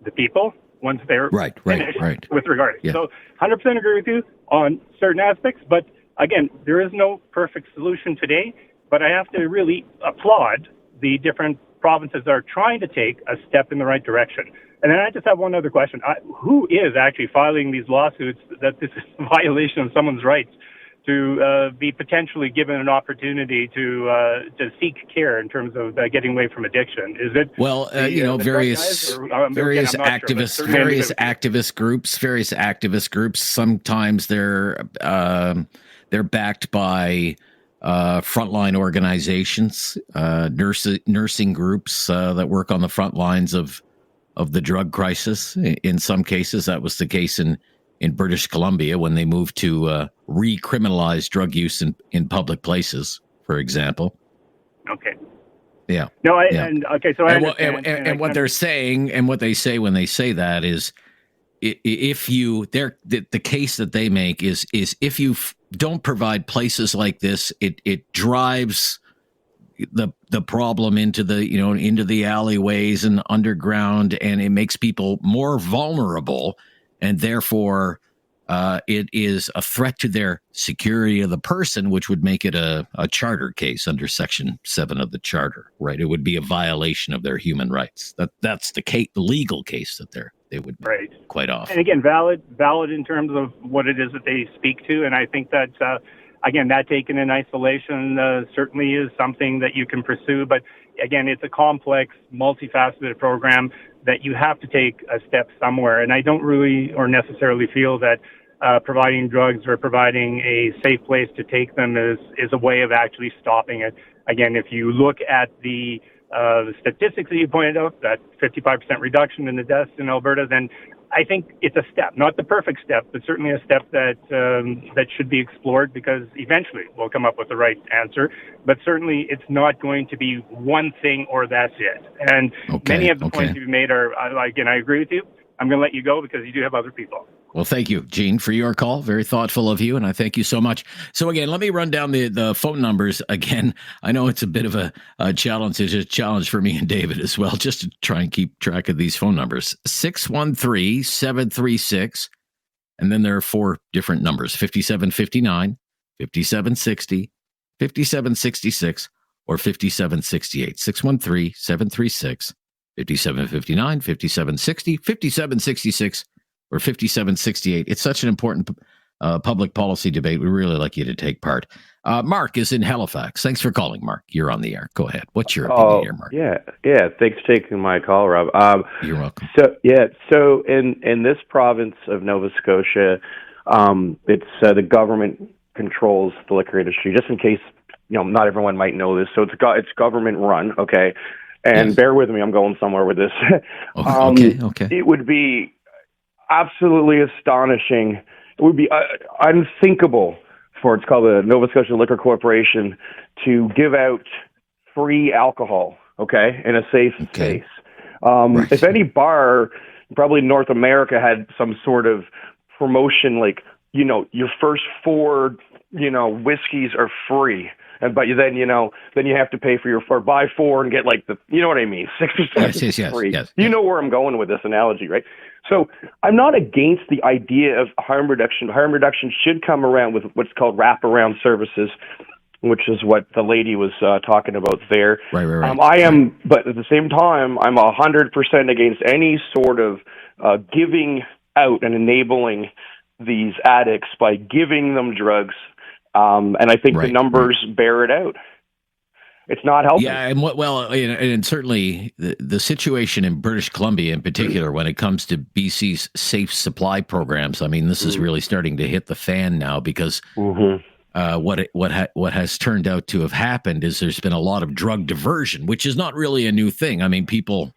the people once they're finished with regard. Yeah. So 100% agree with you on certain aspects, but again, there is no perfect solution today, but I have to really applaud the different provinces that are trying to take a step in the right direction. And then I just have one other question. Who is actually filing these lawsuits that this is a violation of someone's rights to be potentially given an opportunity to seek care in terms of getting away from addiction? Is it various activist groups? Sometimes they're backed by frontline organizations, nursing groups that work on the front lines of the drug crisis. In some cases, that was the case in British Columbia when they moved to recriminalize drug use in public places, for example. Okay. Yeah. No, and what they're saying, and what they say when they say that is, the case that they make is if you don't provide places like this, it drives the problem into the alleyways and underground, and it makes people more vulnerable, and therefore it is a threat to their security of the person, which would make it a charter case under Section 7 of the Charter, right? It would be a violation of their human rights. That's the legal case that they would make quite often. And again, valid in terms of what it is that they speak to, and I think that again, that taken in isolation certainly is something that you can pursue, but again, it's a complex, multifaceted program that you have to take a step somewhere, and I don't really or necessarily feel that providing drugs or providing a safe place to take them is a way of actually stopping it. Again, if you look at the statistics that you pointed out, that 55% reduction in the deaths in Alberta, then I think it's a step, not the perfect step, but certainly a step that that should be explored, because eventually we'll come up with the right answer. But certainly it's not going to be one thing or that's it. And many of the points you've made are, again, I agree with you. I'm going to let you go because you do have other people. Well, thank you, Gene, for your call. Very thoughtful of you, and I thank you so much. So again, let me run down the phone numbers again. I know it's a bit of a challenge. It's a challenge for me and David as well, just to try and keep track of these phone numbers. 613-736, and then there are 4 different numbers, 5759, 5760, 5766, or 5768. 613-736, 5759, 5760, 5766, or 5768. It's such an important public policy debate. We really like you to take part. Mark is in Halifax. Thanks for calling, Mark. You're on the air. Go ahead. What's your opinion here, Mark? Yeah. Thanks for taking my call, Rob. You're welcome. So in this province of Nova Scotia, it's the government controls the liquor industry. Just in case, not everyone might know this. So it's government run. Okay. And bear with me, I'm going somewhere with this. Okay. It would be absolutely astonishing. It would be unthinkable for, it's called the Nova Scotia Liquor Corporation, to give out free alcohol, in a safe space. If any bar, probably North America, had some sort of promotion like, your first 4, whiskeys are free. But then you have to pay for your 4. Buy 4 and get like the, you know what I mean, 60% free. Yes. You know where I'm going with this analogy, right? So I'm not against the idea of harm reduction. Harm reduction should come around with what's called wraparound services, which is what the lady was talking about there. Right. I am, but at the same time, I'm 100% against any sort of giving out and enabling these addicts by giving them drugs. And I think the numbers bear it out. It's not helping. Yeah, and certainly the situation in British Columbia in particular, when it comes to BC's safe supply programs, I mean, this is really starting to hit the fan now, because what has turned out to have happened is there's been a lot of drug diversion, which is not really a new thing. I mean, people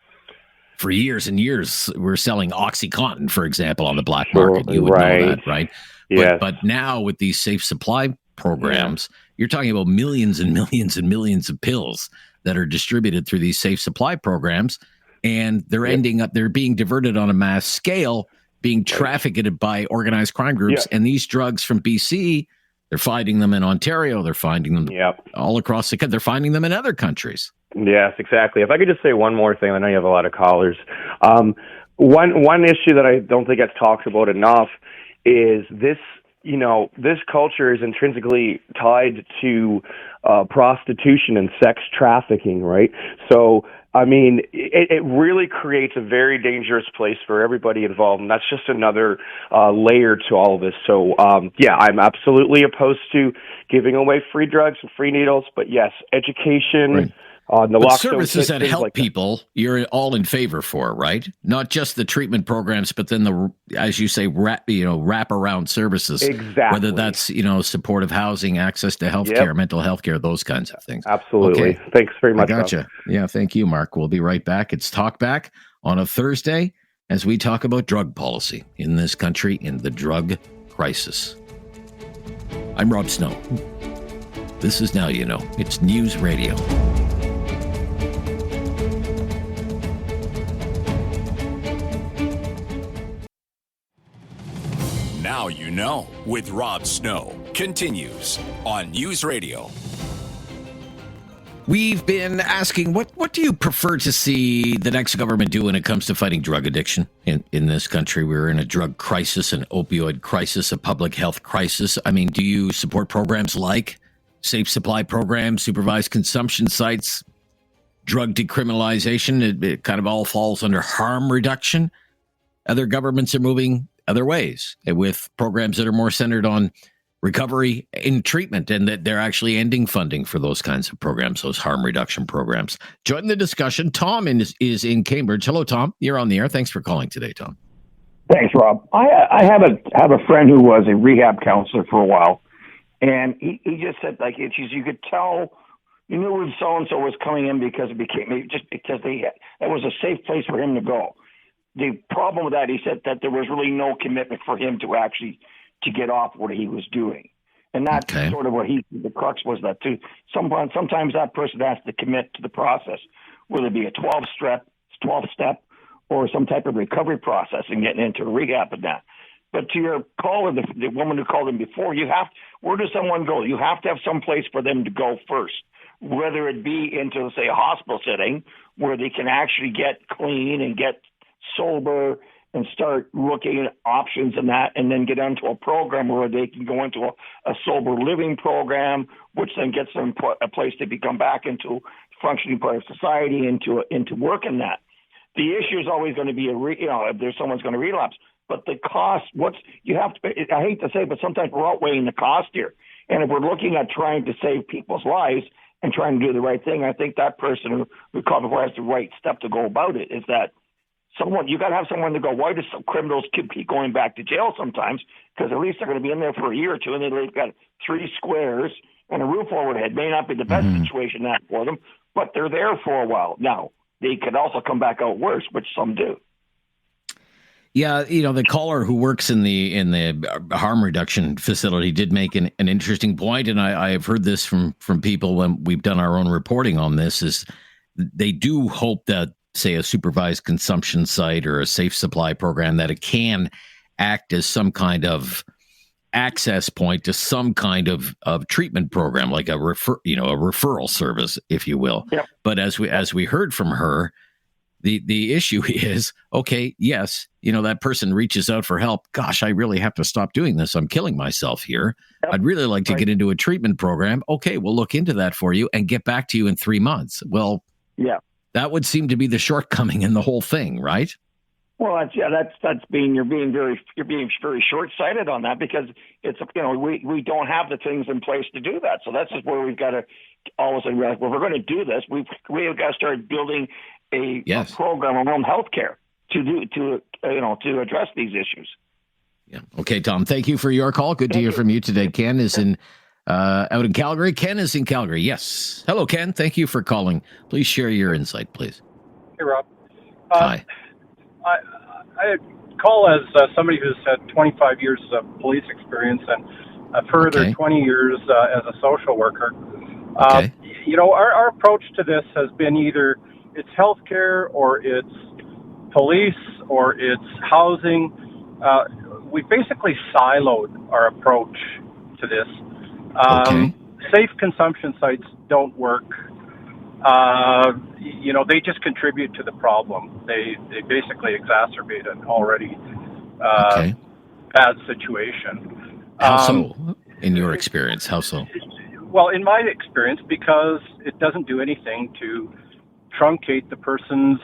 for years and years were selling OxyContin, for example, on the black market. You would know that, right? Yes. But now with these safe supply programs, you're talking about millions and millions and millions of pills that are distributed through these safe supply programs, and they're they're being diverted on a mass scale, being trafficked by organized crime groups. And these drugs from BC, they're finding them in Ontario, they're finding them all across the country, they're finding them in other countries. Yes, exactly. If I could just say one more thing, I know you have a lot of callers. One issue that I don't think gets talked about enough is this. This culture is intrinsically tied to prostitution and sex trafficking, right? So, I mean, it really creates a very dangerous place for everybody involved, and that's just another layer to all of this. So, I'm absolutely opposed to giving away free drugs and free needles, but yes, education, But services that help people, you're all in favor for, right? Not just the treatment programs, but then as you say, wraparound services. Exactly. Whether that's, supportive housing, access to healthcare, mental health care, those kinds of things. Absolutely. Okay. Thanks very much. I gotcha. Yeah, thank you, Mark. We'll be right back. It's Talk Back on a Thursday as we talk about drug policy in this country in the drug crisis. I'm Rob Snow. This is Now You Know. It's News Radio. Now You Know with Rob Snow continues on News Radio. We've been asking, what do you prefer to see the next government do when it comes to fighting drug addiction in this country? We're in a drug crisis, an opioid crisis, a public health crisis. I mean, do you support programs like safe supply programs, supervised consumption sites, drug decriminalization? It kind of all falls under harm reduction. Other governments are moving other ways with programs that are more centered on recovery in treatment, and that they're actually ending funding for those kinds of programs, those harm reduction programs. Join the discussion. Tom is in Cambridge. Hello, Tom. You're on the air. Thanks for calling today, Tom. Thanks, Rob. I have a friend who was a rehab counselor for a while, and he just said, like, you could tell, you knew when so-and-so was coming in because it became, just because that was a safe place for him to go. the problem with that, he said that there was really no commitment for him to get off what he was doing. And that's sort of what the crux was that too. Sometimes that person has to commit to the process, whether it be a 12-step or some type of recovery process and getting into rehab and that. But to your caller, the woman who called in before, where does someone go? You have to have some place for them to go first, whether it be into, say, a hospital setting where they can actually get clean and get sober and start looking at options and that, and then get onto a program where they can go into a sober living program, which then gets them a place to become back into functioning part of society, into work in that. The issue is always going to be if there's someone's going to relapse, but the cost. I hate to say, but sometimes we're outweighing the cost here. And if we're looking at trying to save people's lives and trying to do the right thing, I think that person who called before has the right step to go about it. Is that you got to have someone to go, why do some criminals keep going back to jail sometimes? Because at least they're going to be in there for a year or two, and they've got 3 squares and a roof over their head. May not be the best situation for them, but they're there for a while. Now, they could also come back out worse, which some do. Yeah, the caller who works in the harm reduction facility did make an interesting point, and I have heard this from people when we've done our own reporting on this, is they do hope that, say, a supervised consumption site or a safe supply program, that it can act as some kind of access point to some kind of treatment program, like a referral service, if you will. Yep. But as we heard from her, the issue is, okay, yes, that person reaches out for help. Gosh, I really have to stop doing this. I'm killing myself here. Yep. I'd really like to get into a treatment program. Okay, we'll look into that for you and get back to you in 3 months. Well, yeah. That would seem to be the shortcoming in the whole thing, right? Well, you're being very short-sighted on that, because it's we don't have the things in place to do that. So that's just where we've got to all of a sudden realize, well, if we're going to do this, we've got to start building a program around healthcare to address these issues. Yeah. Okay, Tom. Thank you for your call. Good to hear from you today. Ken is out in Calgary. Ken is in Calgary. Yes. Hello, Ken. Thank you for calling. Please share your insight, please. Hey, Rob. Hi. I call as somebody who's had 25 years of police experience and a further 20 years as a social worker. Okay. Our approach to this has been either it's healthcare or it's police or it's housing. We basically siloed our approach to this. Safe consumption sites don't work. They just contribute to the problem. They basically exacerbate an already bad situation. How so, in your experience? How so? Well, in my experience, because it doesn't do anything to truncate the person's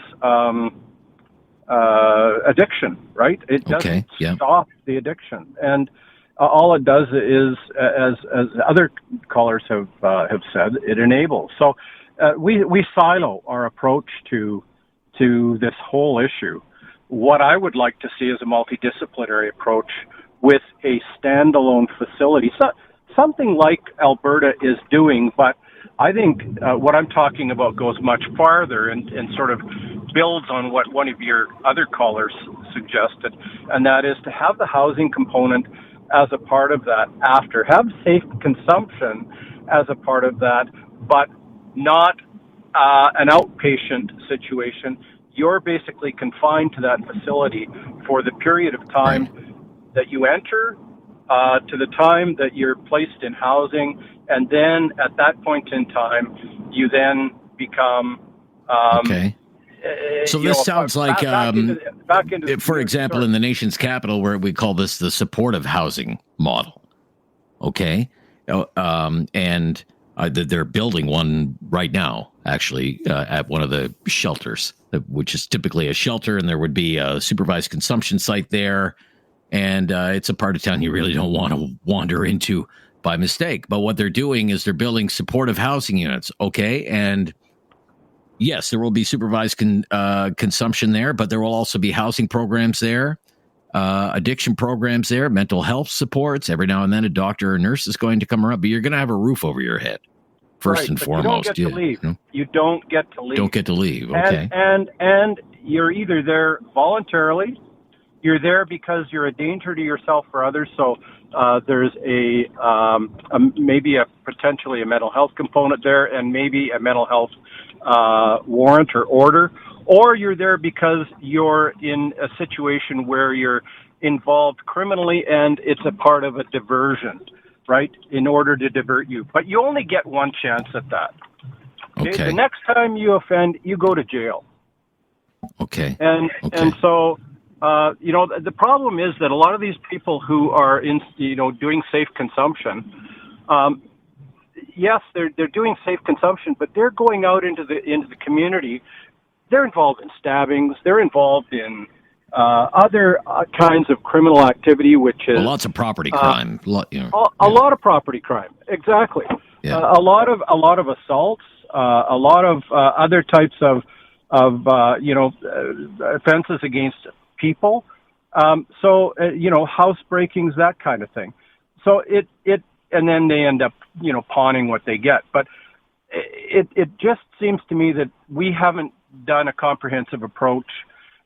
addiction, right? It doesn't stop the addiction. And all it does is, as other callers have said, it enables. So we silo our approach to this whole issue. What I would like to see is a multidisciplinary approach with a standalone facility, something like Alberta is doing. But I think what I'm talking about goes much farther and sort of builds on what one of your other callers suggested, and that is to have the housing component as a part of that after. Have safe consumption as a part of that, but not an outpatient situation. You're basically confined to that facility for the period of time that you enter, to the time that you're placed in housing, and then at that point in time, you then become So this sounds like, for example, in the nation's capital, where we call this the supportive housing model. Okay. And they're building one right now, actually, at one of the shelters, which is typically a shelter, and there would be a supervised consumption site there. And it's a part of town you really don't want to wander into by mistake. But what they're doing is they're building supportive housing units. Okay. And yes, there will be supervised consumption there, but there will also be housing programs there, addiction programs there, mental health supports. Every now and then a doctor or nurse is going to come around, but you're going to have a roof over your head, first and foremost. You don't get to leave. You don't get to leave. Don't get to leave, okay. And you're either there voluntarily, you're there because you're a danger to yourself or others. So there's maybe potentially a mental health component there, and maybe a mental health warrant or order, or you're there because you're in a situation where you're involved criminally and it's a part of a diversion, right, in order to divert you. But you only get one chance at that. Okay. The next time you offend, you go to jail. Okay. And so, the problem is that a lot of these people who are doing safe consumption, yes, they're doing safe consumption, but they're going out into the community. They're involved in stabbings. They're involved in other kinds of criminal activity, which is lots of property crime. A lot of property crime, exactly. Yeah. A lot of assaults, a lot of other types of offenses against people. House breakings, that kind of thing. So and then they end up, pawning what they get. But it just seems to me that we haven't done a comprehensive approach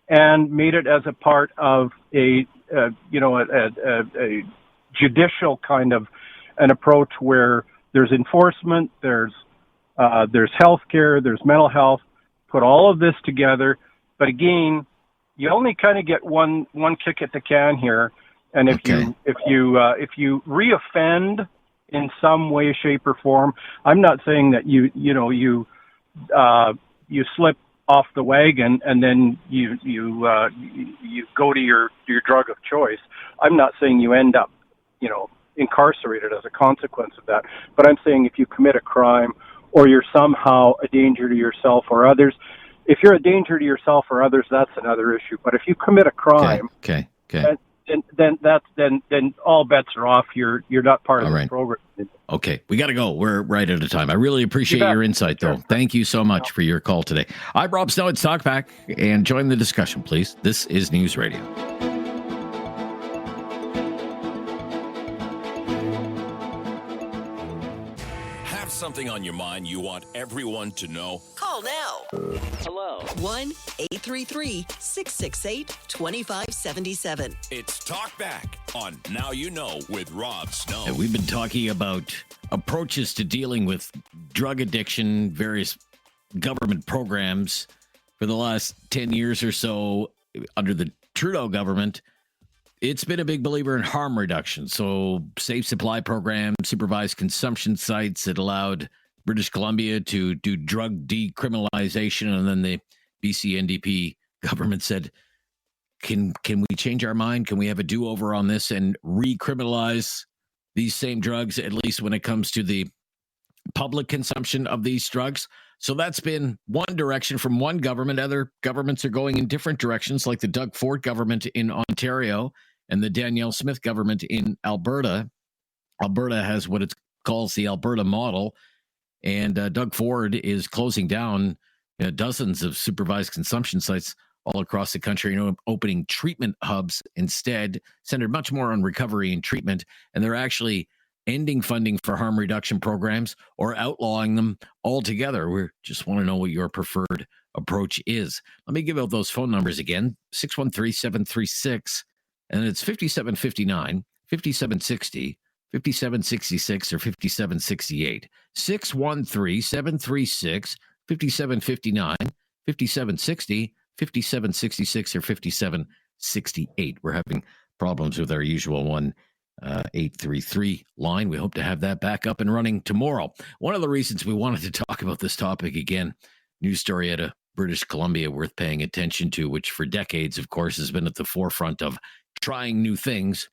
and made it as a part of a judicial kind of an approach where there's enforcement, there's healthcare, there's mental health. Put all of this together, but again, you only kind of get one kick at the can here. And if you reoffend in some way, shape, or form, I'm not saying that you slip off the wagon and then you go to your drug of choice. I'm not saying you end up, incarcerated as a consequence of that. But I'm saying if you commit a crime or you're somehow a danger to yourself or others, if you're a danger to yourself or others, that's another issue. But if you commit a crime, then all bets are off. You're not part of the program. Okay, we got to go. We're right out of time. I really appreciate your insight, though. Sure. Thank you so much for your call today. I'm Rob Snow at Talkback, and join the discussion, please. This is News Radio. Something on your mind you want everyone to know? Call now. Hello. 1-833-668-2577. It's Talk Back on Now You Know with Rob Snow. And we've been talking about approaches to dealing with drug addiction, various government programs for the last 10 years or so under the Trudeau government. It's been a big believer in harm reduction. So safe supply program, supervised consumption sites that allowed British Columbia to do drug decriminalization. And then the BC NDP government said, can we change our mind? Can we have a do-over on this and recriminalize these same drugs, at least when it comes to the public consumption of these drugs? So that's been one direction from one government. Other governments are going in different directions, like the Doug Ford government in Ontario and the Danielle Smith government in Alberta. Alberta has what it calls the Alberta model, and Doug Ford is closing down dozens of supervised consumption sites all across the country, opening treatment hubs instead, centered much more on recovery and treatment, and they're actually ending funding for harm reduction programs or outlawing them altogether. We just want to know what your preferred approach is. Let me give out those phone numbers again, 613-736, and it's 5759, 5760, 5766, or 5768. 613-736, 5759, 5760, 5766, or 5768. We're having problems with our usual 1-833 line. We hope to have that back up and running tomorrow. One of the reasons we wanted to talk about this topic again, news story out of British Columbia worth paying attention to, which for decades, of course, has been at the forefront of trying new things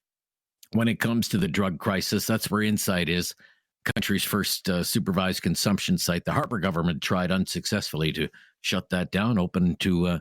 when it comes to the drug crisis. That's where Inside is, country's first supervised consumption site. The Harper government tried unsuccessfully to shut that down, open to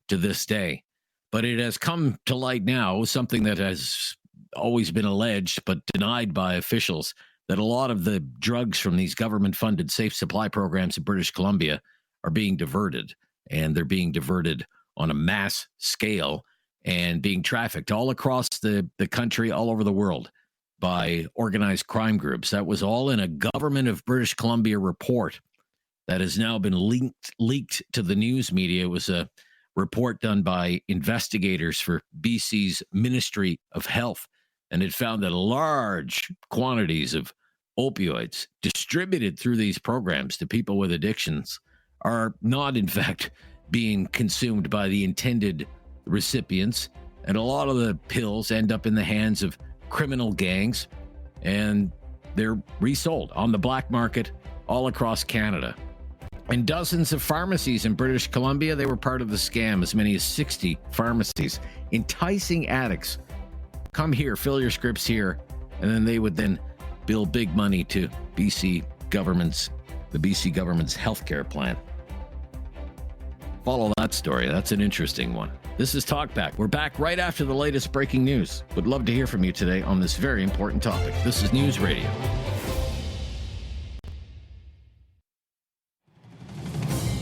this day. But it has come to light now, something that has always been alleged but denied by officials, that a lot of the drugs from these government-funded safe supply programs in British Columbia are being diverted, and they're being diverted on a mass scale and being trafficked all across the country, all over the world, by organized crime groups. That was all in a Government of British Columbia report that has now been leaked to the news media. It was report done by investigators for BC's Ministry of Health, and it found that large quantities of opioids distributed through these programs to people with addictions are not, in fact, being consumed by the intended recipients. And a lot of the pills end up in the hands of criminal gangs, and they're resold on the black market all across Canada. And dozens of pharmacies in British Columbia, they were part of the scam, as many as 60 pharmacies, enticing addicts. Come here, fill your scripts here, and then they would then bill big money to the BC government's healthcare plan. Follow that story. That's an interesting one. This is Talkback. We're back right after the latest breaking news. Would love to hear from you today on this very important topic. This is News Radio.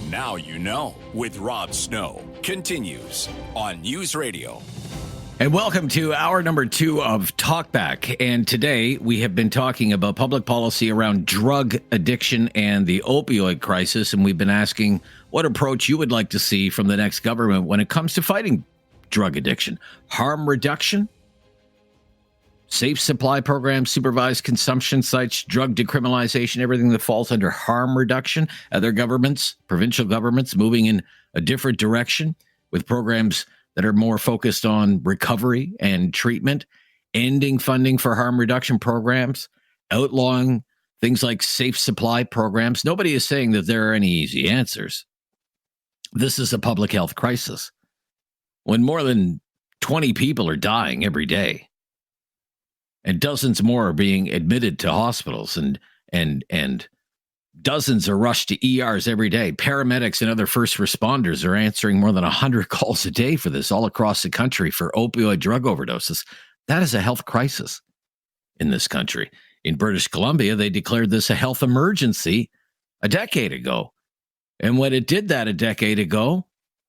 Now you know with Rob Snow continues on News Radio. And welcome to hour number 2 of Talkback. And today we have been talking about public policy around drug addiction and the opioid crisis. And we've been asking what approach you would like to see from the next government when it comes to fighting drug addiction. Harm reduction, safe supply programs, supervised consumption sites, drug decriminalization, everything that falls under harm reduction. Other governments, provincial governments, moving in a different direction with programs that are more focused on recovery and treatment, ending funding for harm reduction programs, outlawing things like safe supply programs. Nobody is saying that there are any easy answers. This is a public health crisis. When more than 20 people are dying every day, and dozens more are being admitted to hospitals, and dozens are rushed to ERs every day. Paramedics and other first responders are answering more than 100 calls a day for this all across the country for opioid drug overdoses. That is a health crisis in this country. In British Columbia, they declared this a health emergency a decade ago. And when it did that a decade ago,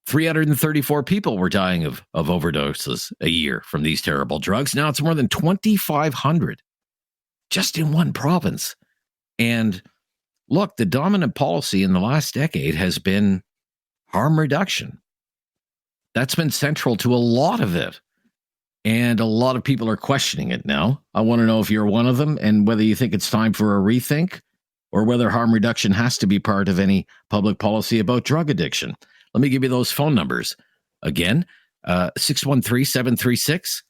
334 people were dying of overdoses a year from these terrible drugs. Now it's more than 2,500 just in one province. And look, the dominant policy in the last decade has been harm reduction. That's been central to a lot of it. And a lot of people are questioning it now. I want to know if you're one of them and whether you think it's time for a rethink or whether harm reduction has to be part of any public policy about drug addiction. Let me give you those phone numbers. Again, 613-736,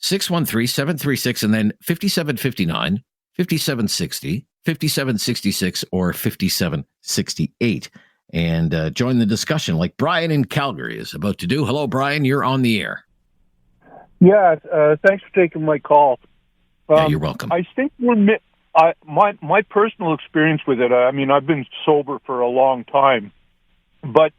613-736, and then 5759, 5760, 5766, or 5768. And join the discussion like Brian in Calgary is about to do. Hello, Brian. You're on the air. Yeah, thanks for taking my call. Yeah, you're welcome. I think my personal experience with it, I mean, I've been sober for a long time, but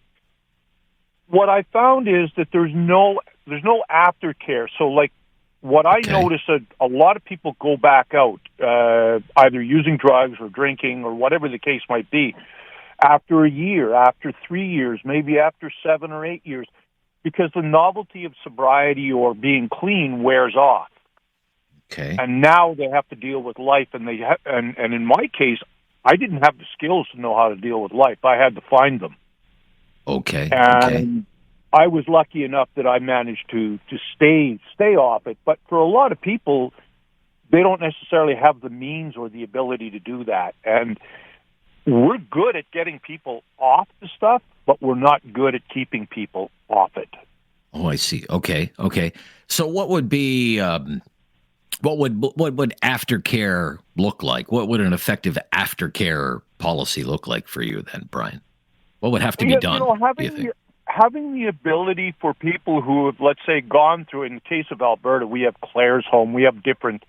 what I found is that there's no aftercare. So, like, what I notice, a lot of people go back out, either using drugs or drinking or whatever the case might be, after a year, after 3 years, maybe after 7 or 8 years, because the novelty of sobriety or being clean wears off. Okay. And now they have to deal with life, and and in my case, I didn't have the skills to know how to deal with life. I had to find them. Okay. And I was lucky enough that I managed to stay off it. But for a lot of people, they don't necessarily have the means or the ability to do that. And we're good at getting people off the stuff, but we're not good at keeping people off it. Oh, I see. Okay. So what would be what would aftercare look like? What would an effective aftercare policy look like for you then, Brian? What would have to be done? Having the ability for people who have, let's say, gone through, in the case of Alberta, we have Claire's Home, we have different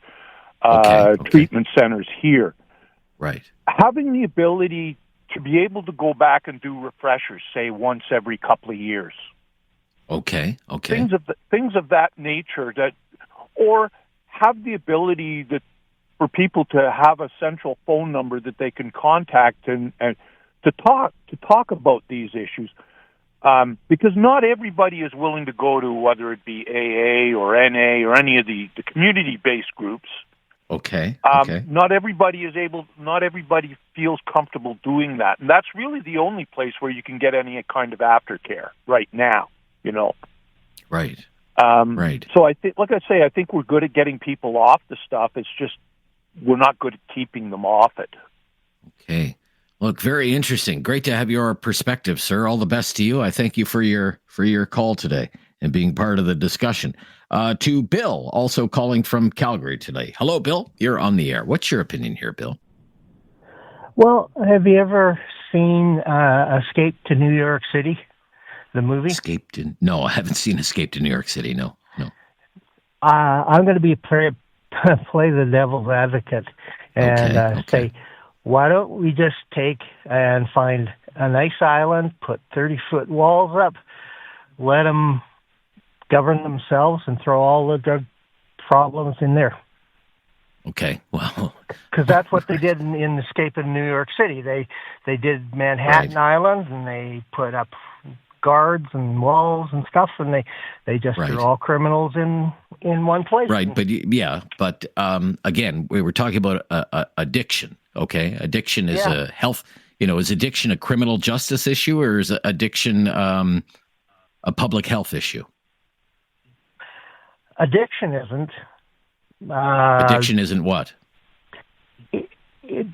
treatment centers here. Right. Having the ability to be able to go back and do refreshers, say, once every couple of years. Okay. Things of that nature, or have the ability for people to have a central phone number that they can contact and to talk about these issues. Because not everybody is willing to go to, whether it be AA or NA or any of the community-based groups. Okay. Not everybody feels comfortable doing that. And that's really the only place where you can get any kind of aftercare right now. Right. Right. So I think, like I say, I think we're good at getting people off the stuff. It's just we're not good at keeping them off it. Okay. Look, very interesting. Great to have your perspective, sir. All the best to you. I thank you for your call today and being part of the discussion. To Bill, also calling from Calgary today. Hello, Bill. You're on the air. What's your opinion here, Bill? Well, have you ever seen Escape to New York City, the movie? No, I haven't seen Escape to New York City. No. I'm going to play the devil's advocate and say, why don't we just take and find a nice island, put 30-foot walls up, let them govern themselves, and throw all the drug problems in there? Okay, well, because that's what they did in Escape in New York City. They did Manhattan Island, and they put up guards and walls and stuff, and they just threw all criminals in one place. Right, but again, we were talking about addiction. Okay, addiction is a health. Is addiction a criminal justice issue, or is addiction a public health issue? Addiction isn't. Addiction isn't what?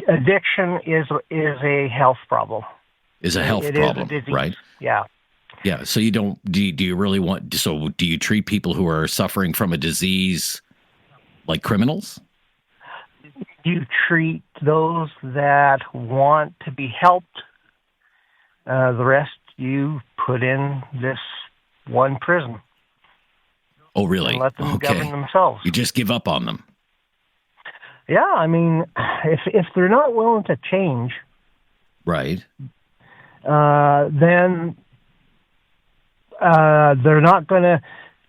Addiction is a health problem. Is a health problem, is a disease. Right? Yeah. Yeah. So you don't? Do you really want? So do you treat people who are suffering from a disease like criminals? You treat those that want to be helped. The rest you put in this one prison. Oh, really? And let them govern themselves. You just give up on them. Yeah, I mean, if they're not willing to change, right, then they're not going to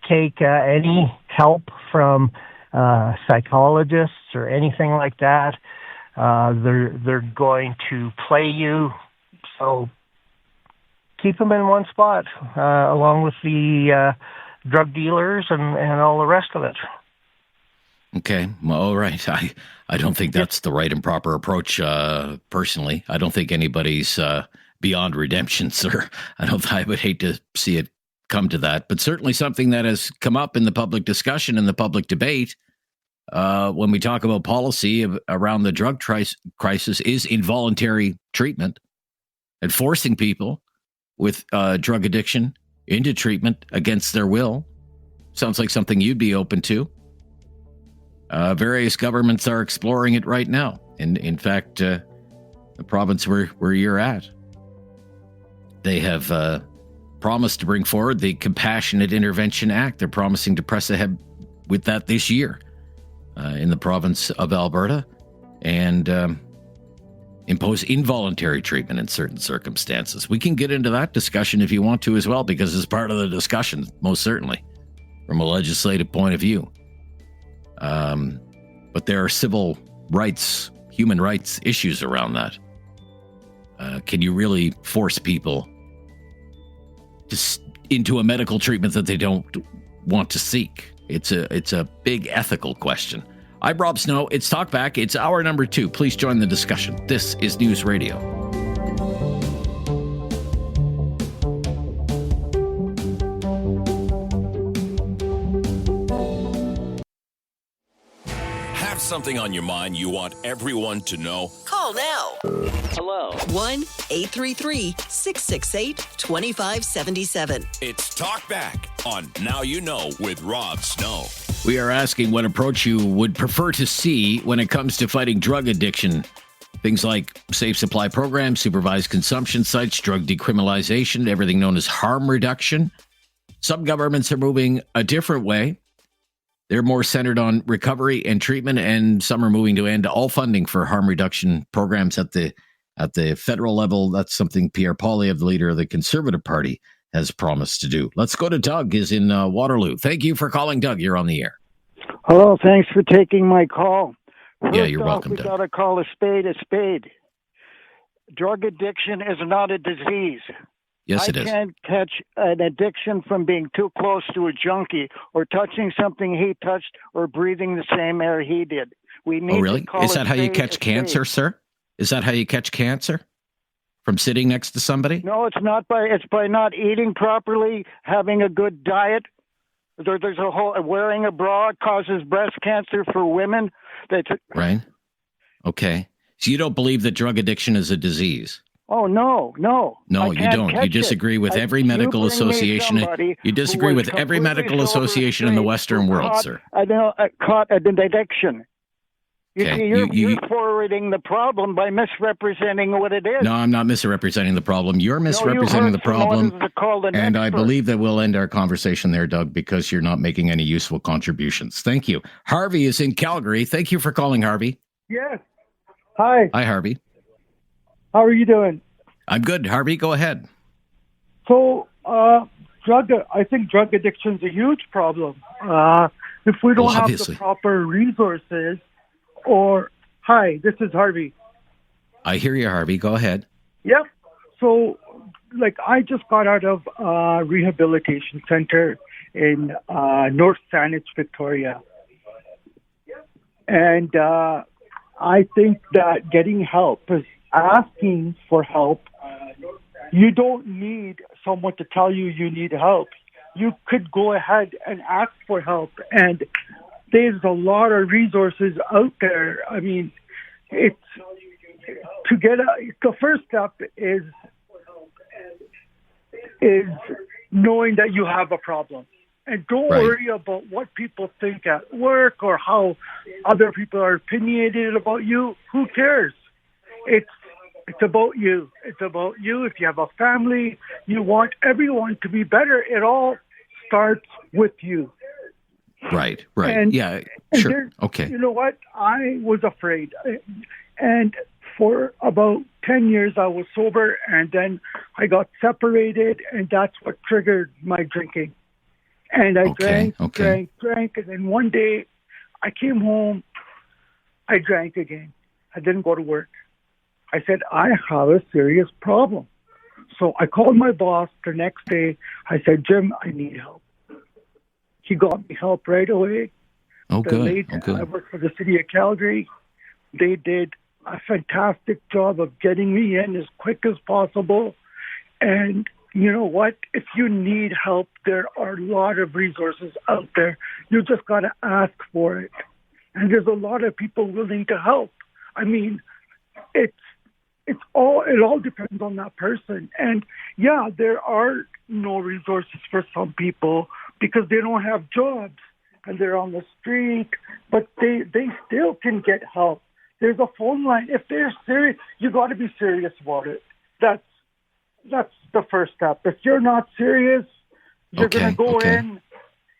take any help from psychologists or anything like that. They're going to play you. So keep them in one spot, along with the drug dealers and all the rest of it. Okay. Well, all right. I don't think that's the right and proper approach, personally. I don't think anybody's beyond redemption, sir. I would hate to see it come to that, but certainly something that has come up in the public discussion and the public debate when we talk about policy around the drug crisis is involuntary treatment and forcing people with drug addiction into treatment against their will. Sounds like something you'd be open to. Various governments are exploring it right now. And in fact, the province where you're at, they have promised to bring forward the Compassionate Intervention Act. They're promising to press ahead with that this year in the province of Alberta and impose involuntary treatment in certain circumstances. We can get into that discussion if you want to as well, because it's part of the discussion, most certainly, from a legislative point of view. But there are civil rights, human rights issues around that. Can you really force people into a medical treatment that they don't want to seek? It's a big ethical question. I'm Rob Snow. It's Talkback. It's hour number 2. Please join the discussion. This is News Radio. Have something on your mind you want everyone to know? Call now. Hello. 1-833-668-2577. It's Talkback on Now You Know with Rob Snow. We are asking what approach you would prefer to see when it comes to fighting drug addiction. Things like safe supply programs, supervised consumption sites, drug decriminalization, everything known as harm reduction. Some governments are moving a different way. They're more centered on recovery and treatment, and some are moving to end all funding for harm reduction programs at the federal level. That's something Pierre Poilievre, the leader of the Conservative Party, has promised to do. Let's go to Doug, is in Waterloo. Thank you for calling, Doug. You're on the air. Hello, thanks for taking my call. Yeah, you're welcome, Doug. We Doug. got to call a spade a spade. Drug addiction is not a disease. Yes, it is. I can't catch an addiction from being too close to a junkie or touching something he touched or breathing the same air he did. We need really? to call Is that how you catch a cancer, spade. sir? Is that how you catch cancer? from sitting next to somebody? No, it's not it's by not eating properly, having a good diet. There's a whole wearing a bra causes breast cancer for women. Right. Okay. So you don't believe that drug addiction is a disease? Oh, no. No, you don't. You disagree with every medical association. You disagree with every medical association in the Western world, sir. Caught an addiction. Okay. You're forwarding the problem by misrepresenting what it is. No, I'm not misrepresenting the problem. You're misrepresenting the problem. And I believe that we'll end our conversation there, Doug, because you're not making any useful contributions. Thank you. Harvey is in Calgary. Thank you for calling, Harvey. Yes. Hi. Hi, Harvey. How are you doing? I'm good. Harvey, go ahead. So, I think drug addiction is a huge problem. If we don't have the proper resources, hi, this is Harvey. I hear you, Harvey. Go ahead. Yep. So, I just got out of a rehabilitation center in North Saanich, Victoria. And I think that getting help, asking for help, you don't need someone to tell you need help. You could go ahead and ask for help. And there's a lot of resources out there. I mean, the first step is knowing that you have a problem. And don't worry about what people think at work or how other people are opinionated about you. Who cares? It's about you. It's about you. If you have a family, you want everyone to be better. It all starts with you. Right. And sure. Okay. You know what? I was afraid. And for about 10 years, I was sober, and then I got separated, and that's what triggered my drinking. And I drank, and then one day I came home, I drank again. I didn't go to work. I said, I have a serious problem. So I called my boss the next day. I said, Jim, I need help. He got me help right away. Good. I work for the city of Calgary. They did a fantastic job of getting me in as quick as possible. And you know what? If you need help, there are a lot of resources out there. You just got to ask for it. And there's a lot of people willing to help. I mean, it all depends on that person. And yeah, there are no resources for some people because they don't have jobs and they're on the street, but they still can get help. There's a phone line. If they're serious, you got to be serious about it. That's the first step. If you're not serious, you're going to go in,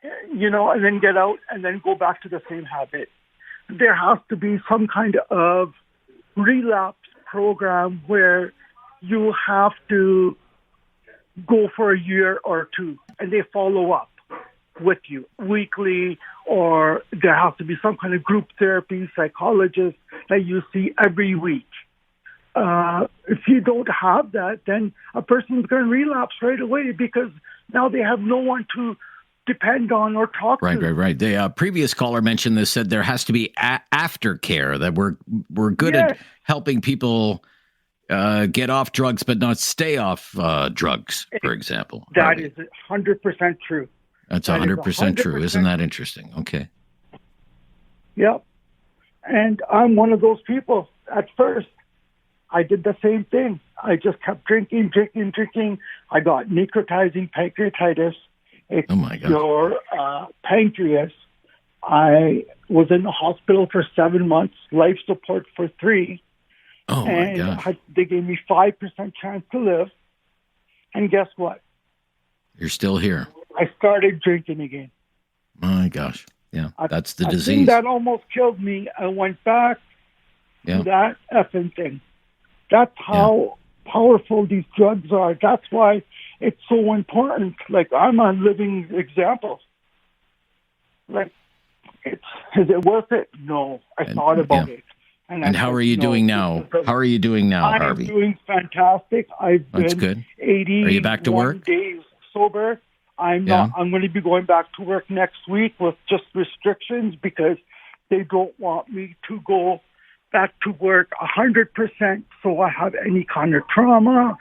and then get out and then go back to the same habit. There has to be some kind of relapse program where you have to go for a year or two and they follow up with you weekly, or there has to be some kind of group therapy psychologist that you see every week. If you don't have that, then a person's going to relapse right away because now they have no one to depend on or talk to. Right. The previous caller mentioned this, said there has to be aftercare, that we're good at helping people get off drugs but not stay off drugs, for example. That is 100% true. That's 100% true. Isn't that interesting? Okay. Yep. And I'm one of those people. At first, I did the same thing. I just kept drinking. I got necrotizing pancreatitis. It's your pancreas. I was in the hospital for 7 months, life support for 3. Oh, my gosh. They gave me 5% chance to live. And guess what? You're still here. I started drinking again. My gosh. Yeah, that's the disease. I think that almost killed me. I went back to that effing thing. That's how powerful these drugs are. That's why it's so important. Like, I'm a living example. Like, is it worth it? No. I thought about it. And how are you doing now? How are you doing now, Harvey? I'm doing fantastic. I've been good. 80 Are you back to work? days sober. I'm not. I'm going to be going back to work next week with just restrictions because they don't want me to go back to work 100%, so I have any kind of trauma.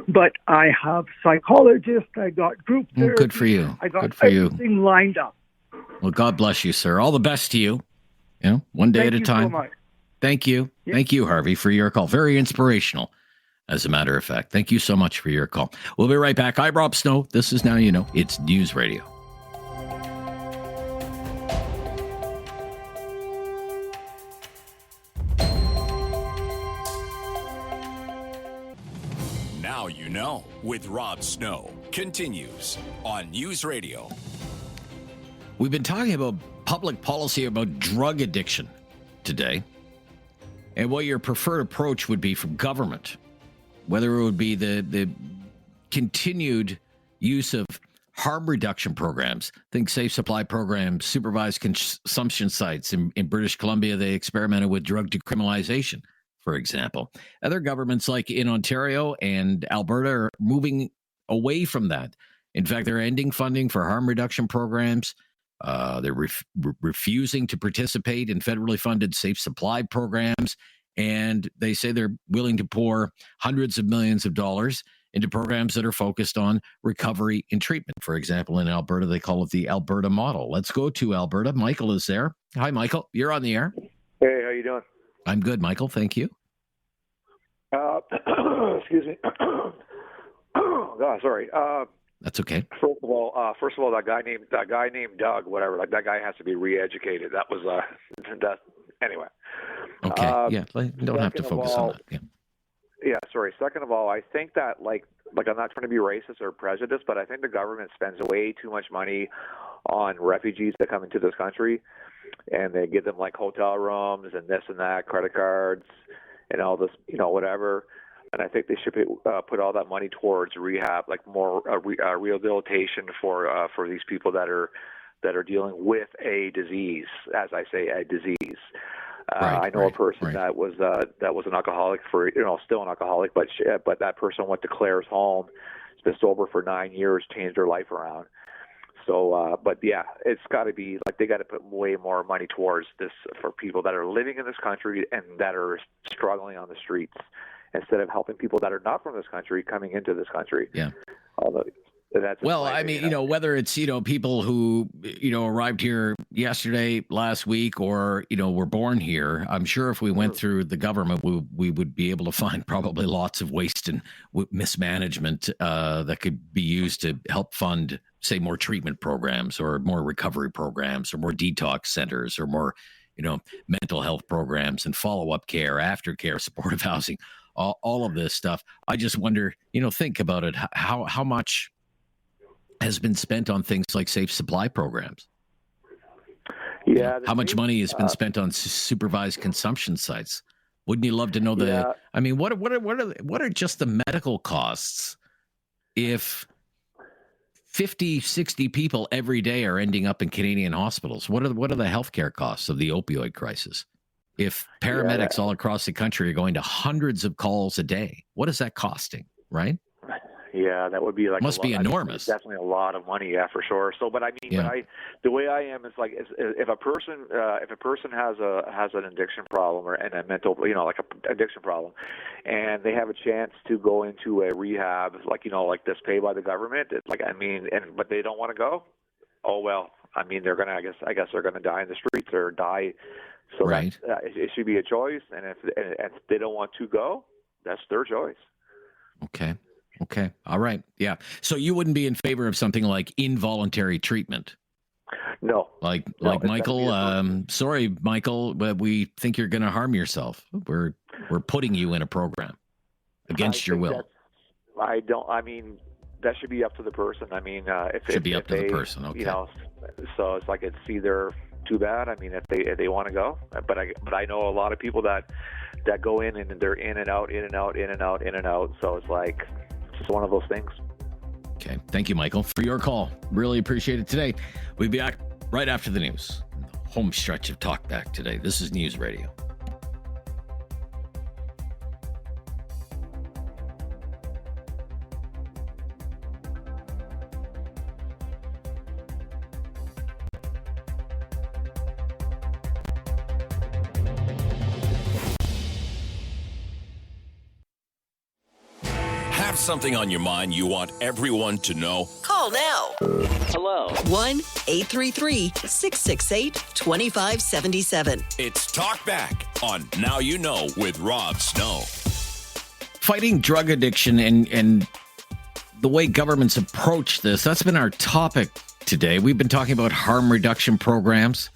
But I have psychologists, I got group therapy. Good for you. I got Good for everything lined up. Well, God bless you, sir. All the best to you. One day at a time. So much. Thank you. Yeah. Thank you, Harvey, for your call. Very inspirational, as a matter of fact. Thank you so much for your call. We'll be right back. I'm Rob Snow. This is Now You Know. It's News Radio. Now You Know with Rob Snow continues on News Radio. We've been talking about public policy about drug addiction today and what your preferred approach would be from government, whether it would be the continued use of harm reduction programs, think safe supply programs, supervised consumption sites. In British Columbia, they experimented with drug decriminalization, for example. Other governments like in Ontario and Alberta are moving away from that. In fact, they're ending funding for harm reduction programs. They're refusing to participate in federally funded safe supply programs. And they say they're willing to pour hundreds of millions of dollars into programs that are focused on recovery and treatment. For example, in Alberta, they call it the Alberta model. Let's go to Alberta. Michael is there. Hi, Michael. You're on the air. Hey, how you doing? I'm good, Michael. Thank you. Excuse me. Sorry. That's okay. First of all, that guy named Doug, whatever. Like that guy has to be re-educated. That was that. Anyway. Okay. Yeah. Don't have to focus on that. Yeah. Yeah. Sorry. Second of all, I think that like I'm not trying to be racist or prejudiced, but I think the government spends way too much money on refugees that come into this country, and they give them like hotel rooms and this and that, credit cards, and all this, whatever. And I think they should put all that money towards rehab, like more rehabilitation for these people that are dealing with a disease. As I say, a disease. I know a person that was an alcoholic still an alcoholic, but that person went to Claire's home. Has been sober for 9 years, changed her life around. So, but yeah, it's got to be like they got to put way more money towards this for people that are living in this country and that are struggling on the streets, instead of helping people that are not from this country coming into this country. Yeah. Well, I mean, whether it's, people who, arrived here yesterday, last week, or, were born here, I'm sure if we went through the government, we would be able to find probably lots of waste and mismanagement that could be used to help fund, say, more treatment programs or more recovery programs or more detox centers or more, mental health programs and follow-up care, aftercare, supportive housing, all of this stuff. I just wonder, think about it, how much has been spent on things like safe supply programs? Yeah. How much money has been spent on supervised consumption sites? Wouldn't you love to know I mean, what are just the medical costs if 50, 60 people every day are ending up in Canadian hospitals? What are the healthcare costs of the opioid crisis? If paramedics all across the country are going to hundreds of calls a day, what is that costing, right? Yeah, that would be like must be enormous. Definitely a lot of money, yeah, for sure. So, but I mean, the way I am is like, if a person has an addiction problem and a mental, like a addiction problem, and they have a chance to go into a rehab, like this paid by the government, but they don't want to go. Oh well, I mean, they're gonna, I guess they're gonna die in the streets or die. So it should be a choice, and if they don't want to go, that's their choice. Okay. All right. Yeah. So you wouldn't be in favor of something like involuntary treatment? No. Like Michael, sorry, Michael, but we think you're going to harm yourself. We're putting you in a program against your will. I mean, that should be up to the person. I mean, if the person. Okay. So it's like, it's either too bad. I mean, if they want to go, but I know a lot of people that go in and they're in and out. So it's like, it's one of those things. Okay. Thank you, Michael, for your call. Really appreciate it today. We'll be back right after the news. The home stretch of talkback today. This is News Radio. something on your mind you want everyone to know? Call now. Hello. 1-833-668-2577. It's Talk Back on Now You Know with Rob Snow. Fighting drug addiction and the way governments approach this, that's been our topic today. We've been talking about harm reduction programs,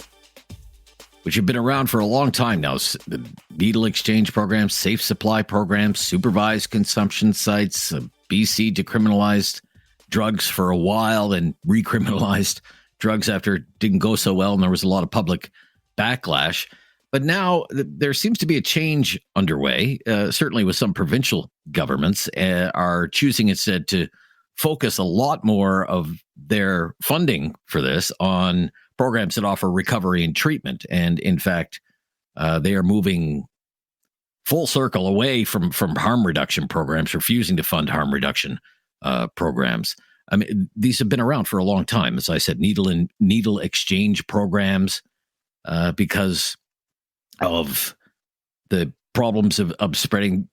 which have been around for a long time now. The needle exchange programs, safe supply programs, supervised consumption sites. BC decriminalized drugs for a while and recriminalized drugs after it didn't go so well, and there was a lot of public backlash. But now there seems to be a change underway, certainly with some provincial governments are choosing instead to focus a lot more of their funding for this on programs that offer recovery and treatment. And in fact, they are moving full circle away from harm reduction programs, refusing to fund harm reduction programs. I mean, these have been around for a long time. As I said, needle exchange programs, because of the problems of spreading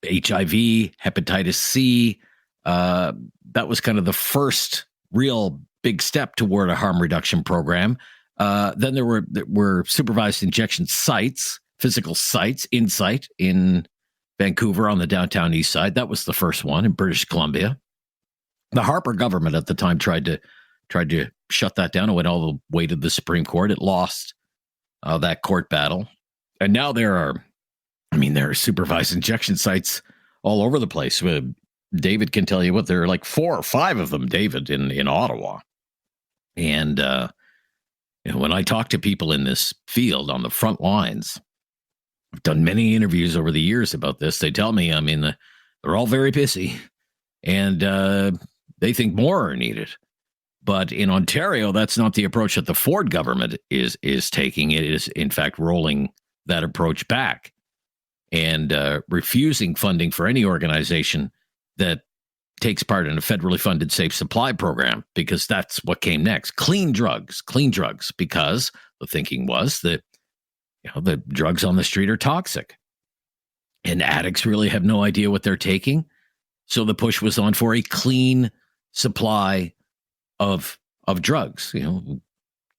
HIV, hepatitis C. That was kind of the first real big step toward a harm reduction program. Then there were supervised injection sites, physical sites, Insight in Vancouver on the downtown east side. That was the first one in British Columbia. The Harper government at the time tried to shut that down. It went all the way to the Supreme Court. It lost that court battle. And now there are supervised injection sites all over the place. David can tell you what, there are like 4 or 5 of them, David, in Ottawa. And when I talk to people in this field on the front lines, I've done many interviews over the years about this. They tell me, they're all very busy, and they think more are needed. But in Ontario, that's not the approach that the Ford government is taking. It is, in fact, rolling that approach back and refusing funding for any organization that takes part in a federally funded safe supply program, because that's what came next. Clean drugs, because the thinking was that the drugs on the street are toxic and addicts really have no idea what they're taking. So the push was on for a clean supply of drugs,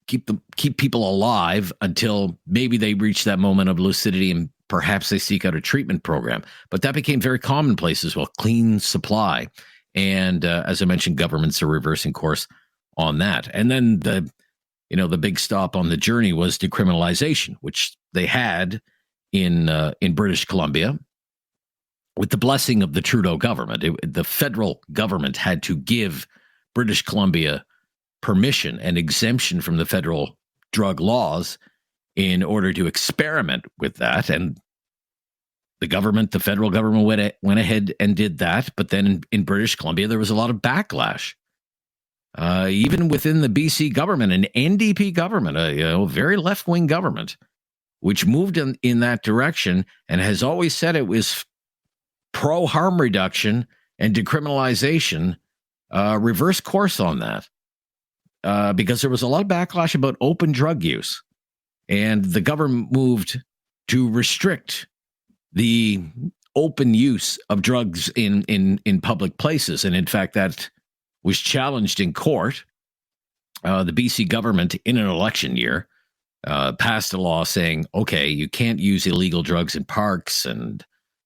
keep people alive until maybe they reach that moment of lucidity and perhaps they seek out a treatment program. But that became very commonplace as well, clean supply. And as I mentioned, governments are reversing course on that. And then the big stop on the journey was decriminalization, which they had in British Columbia with the blessing of the Trudeau government. The federal government had to give British Columbia permission and exemption from the federal drug laws in order to experiment with that. And the federal government went ahead and did that. But then in British Columbia, there was a lot of backlash. Even within the BC government, an NDP government, a very left-wing government, which moved in that direction and has always said it was pro-harm reduction and decriminalization, reverse course on that. Because there was a lot of backlash about open drug use. And the government moved to restrict the open use of drugs in public places. And in fact, that was challenged in court. The BC government, in an election year, passed a law saying, okay, you can't use illegal drugs in parks and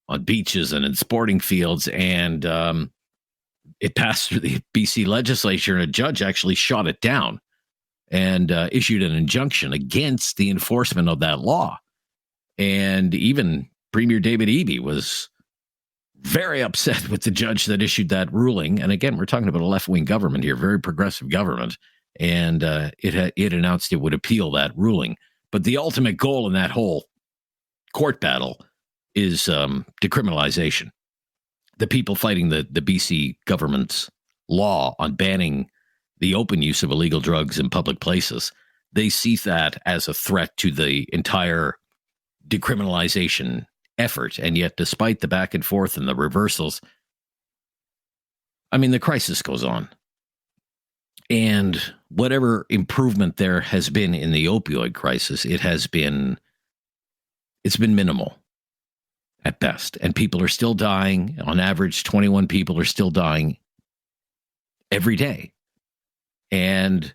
on beaches and in sporting fields. And it passed through the BC legislature, and a judge actually shot it down and issued an injunction against the enforcement of that law. And even Premier David Eby was very upset with the judge that issued that ruling. And again, we're talking about a left-wing government here, very progressive government. And it announced it would appeal that ruling. But the ultimate goal in that whole court battle is decriminalization. The people fighting the BC government's law on banning the open use of illegal drugs in public places, they see that as a threat to the entire decriminalization effort. And yet, despite the back and forth and the reversals, the crisis goes on. And whatever improvement there has been in the opioid crisis, it's been minimal. at best. And people are still dying. On average, 21 people are still dying every day. And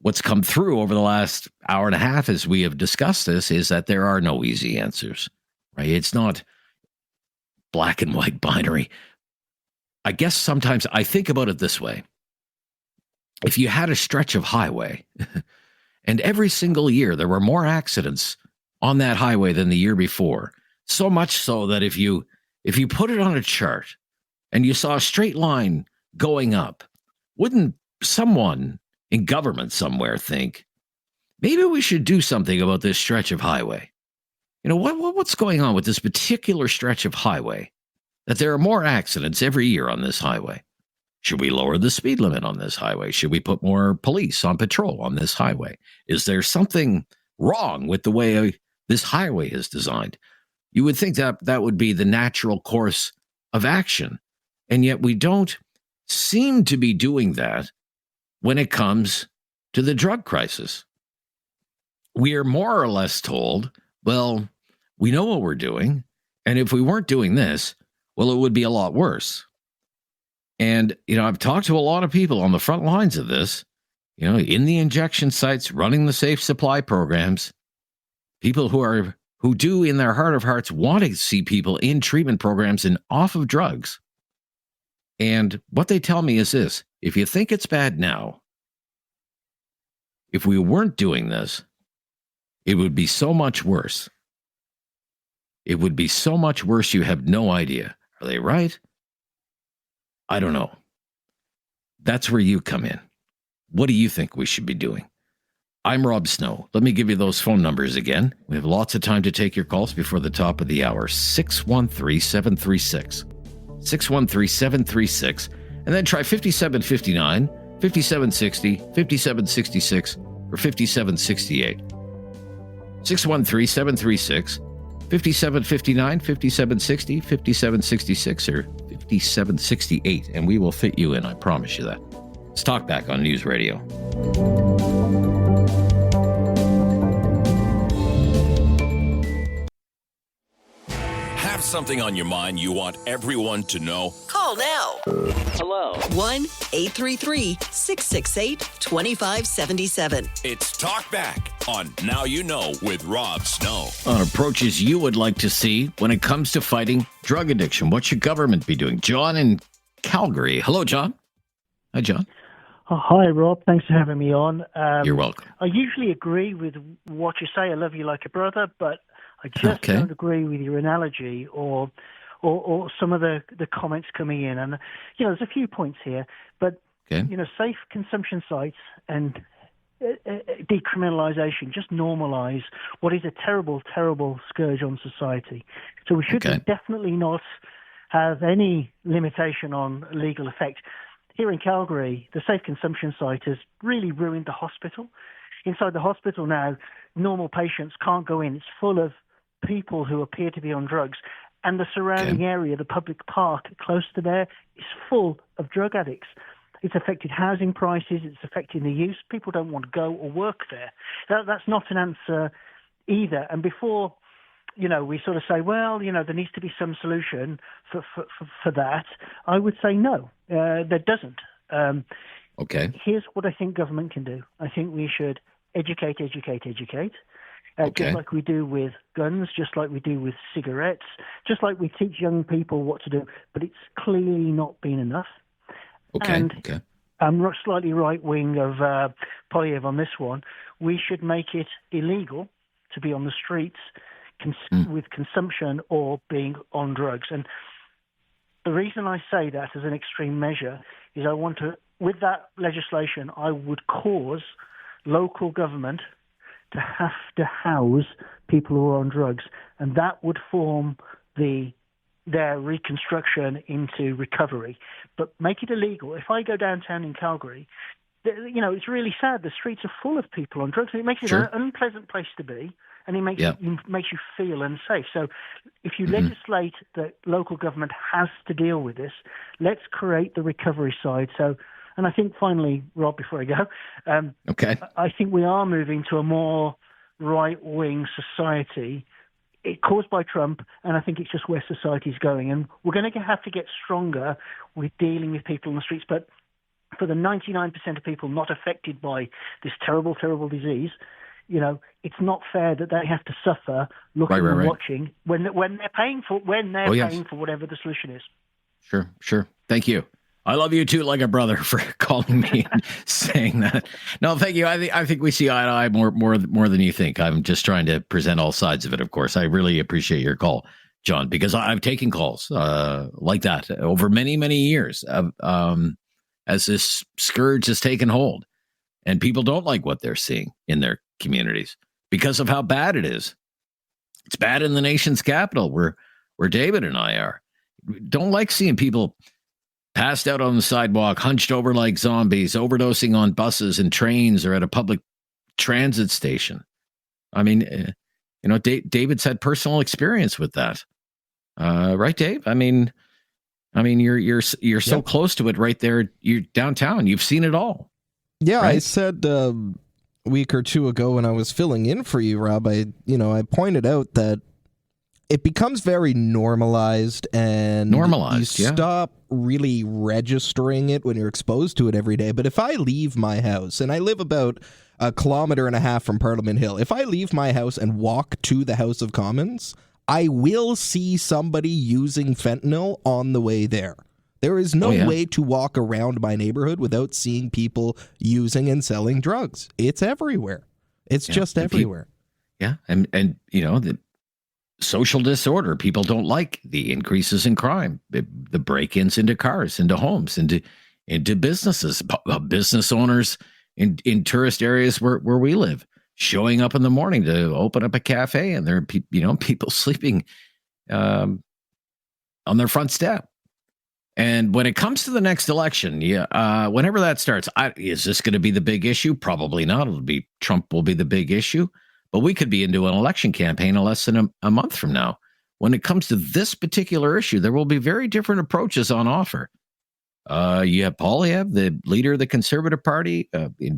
what's come through over the last hour and a half as we have discussed this is that there are no easy answers, right? It's not black and white binary. I guess sometimes I think about it this way. If you had a stretch of highway and every single year there were more accidents on that highway than the year before, so much so that if you put it on a chart and you saw a straight line going up, wouldn't someone in government somewhere think, maybe we should do something about this stretch of highway? You know, what's going on with this particular stretch of highway that there are more accidents every year on this highway? Should we lower the speed limit on this highway? Should we put more police on patrol on this highway? Is there something wrong with the way this highway is designed? You would think that that would be the natural course of action. And yet we don't seem to be doing that when it comes to the drug crisis. We are more or less told, well, we know what we're doing, and if we weren't doing this, well, it would be a lot worse. And, you know, I've talked to a lot of people on the front lines of this, you know, in the injection sites, running the safe supply programs, people who do in their heart of hearts want to see people in treatment programs and off of drugs. And what they tell me is this: if you think it's bad now, if we weren't doing this, it would be so much worse. It would be so much worse you have no idea. Are they right? I don't know. That's where you come in. What do you think we should be doing? I'm Rob Snow. Let me give you those phone numbers again. We have lots of time to take your calls before the top of the hour. 613-736. 613-736. And then try 5759, 5760, 5766, or 5768. 613-736, 5759, 5760, 5766, or 5768. And we will fit you in, I promise you that. Let's talk back on News Radio. Have something on your mind you want everyone to know? Call now. Hello. 1-833-668-2577. It's Talk Back on Now You Know with Rob Snow. On approaches you would like to see when it comes to fighting drug addiction. What should government be doing? John in Calgary. Hello, John. Hi, John. Hi, Rob. Thanks for having me on. You're welcome. I usually agree with what you say. I love you like a brother, but I just don't agree with your analogy or some of the comments coming in. And, you know, there's a few points here, but, you know, safe consumption sites and decriminalization just normalize what is a terrible, terrible scourge on society. So we should definitely not have any limitation on legal effect. Here in Calgary, the safe consumption site has really ruined the hospital. Inside the hospital now, normal patients can't go in. It's full of people who appear to be on drugs. And the surrounding area, the public park close to there, is full of drug addicts. It's affected housing prices. It's affecting the use. People don't want to go or work there. That's not an answer either. And before, you know, we sort of say, well, you know, there needs to be some solution for that, I would say no, there doesn't. Here's what I think government can do. I think we should educate. Just like we do with guns, just like we do with cigarettes, just like we teach young people what to do, but it's clearly not been enough. I'm slightly right-wing of Poilievre on this one. We should make it illegal to be on the streets with consumption or being on drugs. And the reason I say that as an extreme measure is I want to, with that legislation, I would cause local government to have to house people who are on drugs, and that would form their reconstruction into recovery. But make it illegal. If I go downtown in Calgary, you know, it's really sad. The streets are full of people on drugs. It makes it an unpleasant place to be, and it makes you feel unsafe. So if you legislate that local government has to deal with this, let's create the recovery side. So, and I think finally, Rob, before I go, I think we are moving to a more right-wing society it's caused by Trump, and I think it's just where society's going. And we're going to have to get stronger with dealing with people on the streets. But for the 99% of people not affected by this terrible, terrible disease, it's not fair that they have to suffer looking and watching when they're paying for paying for whatever the solution is. Sure. Thank you. I love you too, like a brother, for calling me and saying that. No, thank you. I think we see eye to eye more than you think. I'm just trying to present all sides of it. Of course, I really appreciate your call, John, because I've taken calls like that over many years as this scourge has taken hold, and people don't like what they're seeing in their communities because of how bad it is. It's bad in the nation's capital, where David and I are. Don't like seeing people passed out on the sidewalk, hunched over like zombies, overdosing on buses and trains or at a public transit station. I mean, David's had personal experience with that, right, Dave? I mean, you're so close to it right there. You're downtown. You've seen it all. Yeah, right? I said a week or two ago when I was filling in for you, Rob. I pointed out that it becomes very normalized, and you stop really registering it when you're exposed to it every day. But if I leave my house, and I live about 1.5 kilometers from Parliament Hill, if I leave my house and walk to the House of Commons, I will see somebody using fentanyl on the way there. There is no way to walk around my neighborhood without seeing people using and selling drugs. It's everywhere. It's just everywhere. And the social disorder. People don't like the increases in crime, the break-ins into cars, into homes, into businesses, business owners in tourist areas where we live, showing up in the morning to open up a cafe, and there are people sleeping on their front step. And when it comes to the next election, whenever that starts, is this going to be the big issue? Probably not. Trump will be the big issue. But we could be into an election campaign in less than a month from now. When it comes to this particular issue, there will be very different approaches on offer. You have Poilievre, the leader of the Conservative Party,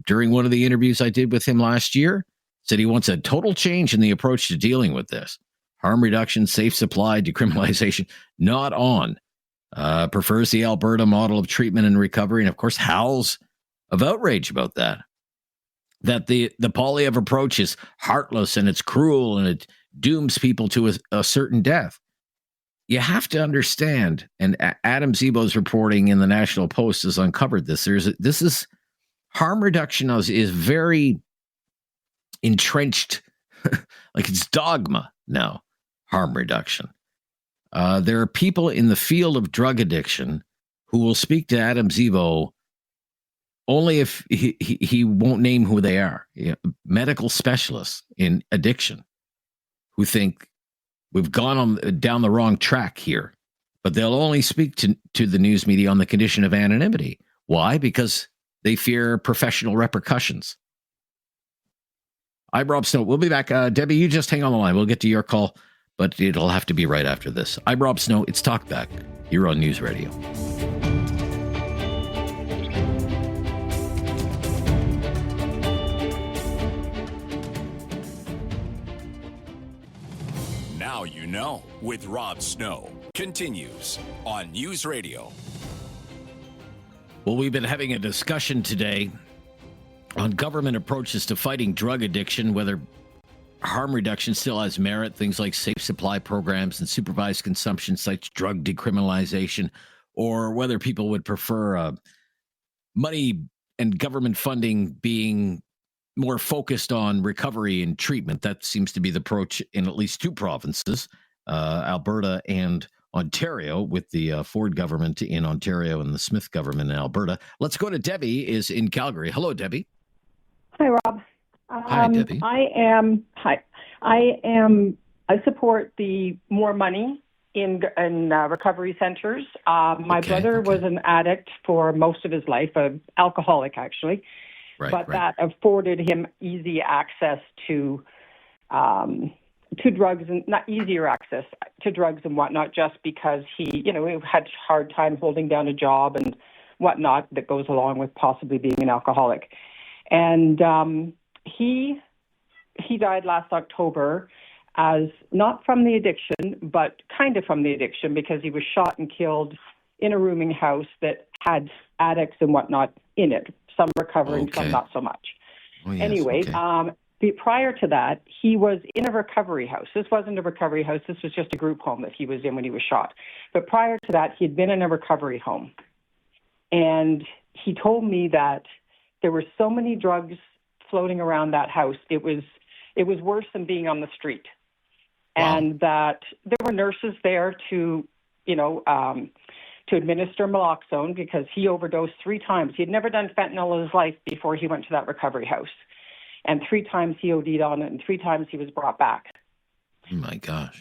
during one of the interviews I did with him last year, said he wants a total change in the approach to dealing with this. Harm reduction, safe supply, decriminalization, not on. Prefers the Alberta model of treatment and recovery, and of course howls of outrage about that. That the Poilievre approach is heartless and it's cruel and it dooms people to a certain death. You have to understand, and Adam Szebo's reporting in the National Post has uncovered this. This is harm reduction is very entrenched, like it's dogma now. Harm reduction. There are people in the field of drug addiction who will speak to Adam Szebo only if he won't name who they are. Medical specialists in addiction who think we've gone down the wrong track here, but they'll only speak to the news media on the condition of anonymity. Why? Because they fear professional repercussions. I'm Rob Snow. We'll be back. Debbie, you just hang on the line. We'll get to your call, but it'll have to be right after this. I'm Rob Snow. It's Talkback here on News Radio. Now you know with Rob Snow continues on News Radio. Well, we've been having a discussion today on government approaches to fighting drug addiction, whether harm reduction still has merit, things like safe supply programs and supervised consumption sites, drug decriminalization, or whether people would prefer money and government funding being more focused on recovery and treatment. That seems to be the approach in at least two provinces, Alberta and Ontario, with the Ford government in Ontario and the Smith government in Alberta. Let's go to Debbie is in Calgary. Hello, Debbie. Hi, Rob. Hi, Debbie. I support the more money in recovery centers. My brother was an addict for most of his life, an alcoholic actually, but that afforded him easy access to drugs, and not easier access to drugs and whatnot, just because he had a hard time holding down a job and whatnot that goes along with possibly being an alcoholic. And he died last October as not from the addiction, but kind of from the addiction, because he was shot and killed in a rooming house that had addicts and whatnot in it, some recovering, some not so much. Oh, yes, anyway, prior to that, he was in a recovery house. This wasn't a recovery house. This was just a group home that he was in when he was shot. But prior to that, he had been in a recovery home. And he told me that there were so many drugs floating around that house. It was worse than being on the street. Wow. And that there were nurses there to administer naloxone, because he overdosed 3 times. He had never done fentanyl in his life before he went to that recovery house. And 3 times he OD'd on it, and 3 times he was brought back. Oh, my gosh.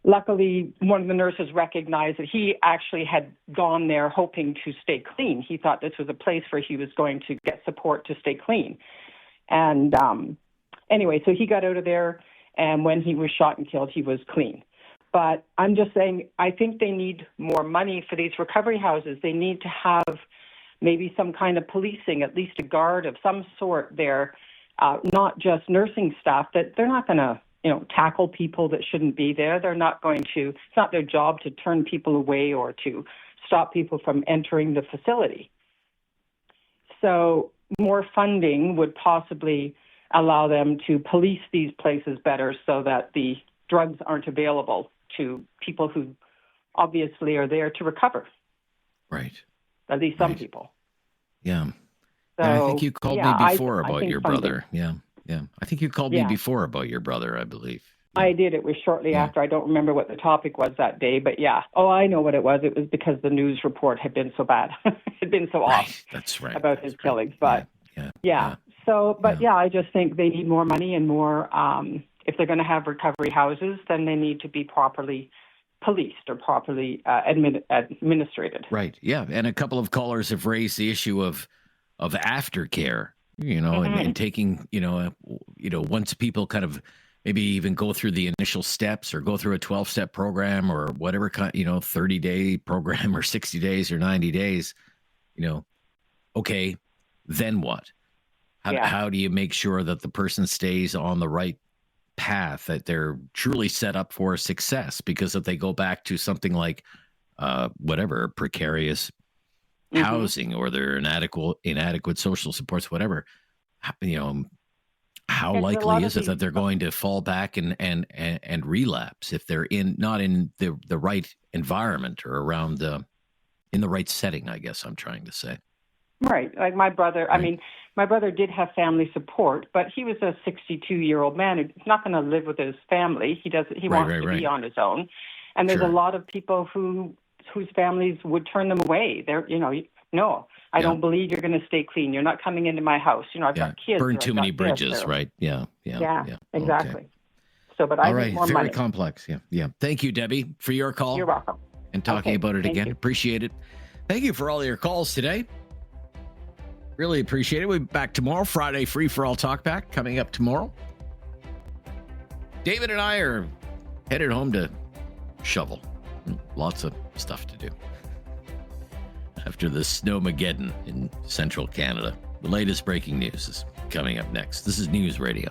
Luckily, one of the nurses recognized that he actually had gone there hoping to stay clean. He thought this was a place where he was going to get support to stay clean. And anyway, so he got out of there, and when he was shot and killed, he was clean. But I'm just saying, I think they need more money for these recovery houses. They need to have maybe some kind of policing, at least a guard of some sort there, not just nursing staff. That they're not going to, tackle people that shouldn't be there. They're not going to, it's not their job to turn people away or to stop people from entering the facility. So more funding would possibly allow them to police these places better so that the drugs aren't available to people who obviously are there to recover. Right. At least some people. Yeah. So, I think you called me before about your brother. Yeah. Yeah. I think you called me before about your brother, I believe. I did. It was shortly after. I don't remember what the topic was that day, but yeah. Oh, I know what it was. It was because the news report had been so bad. It had been so off. That's right. About his killings. But yeah. So, but I just think they need more money and more, if they're going to have recovery houses, then they need to be properly policed or properly administrated. Right. Yeah. And a couple of callers have raised the issue of aftercare, and taking, once people kind of maybe even go through the initial steps or go through a 12-step program or whatever kind, 30-day program or 60 days or 90 days, okay, then what? How do you make sure that the person stays on the right path, that they're truly set up for success? Because if they go back to something like precarious housing, or their inadequate social supports, whatever, how likely is it that they're going to fall back and relapse if they're not in the right environment or around in the right setting, I guess I'm trying to say. Right. Like my brother, right. My brother did have family support, but he was a 62-year-old man who's not going to live with his family. He wants to be on his own. And there's a lot of people whose families would turn them away. They're, no, I don't believe you're going to stay clean. You're not coming into my house. I've got kids. Burn too many bridges, right? Yeah, exactly. Okay. So, but I need more money. Very complex. Yeah. Thank you, Debbie, for your call. You're welcome. And talking about it again. Appreciate it. Thank you for all your calls today. Really appreciate it. We'll be back tomorrow. Friday Free for All Talk Back coming up tomorrow. David and I are headed home to shovel. Lots of stuff to do after the Snowmageddon in central Canada. The latest breaking news is coming up next. This is News Radio.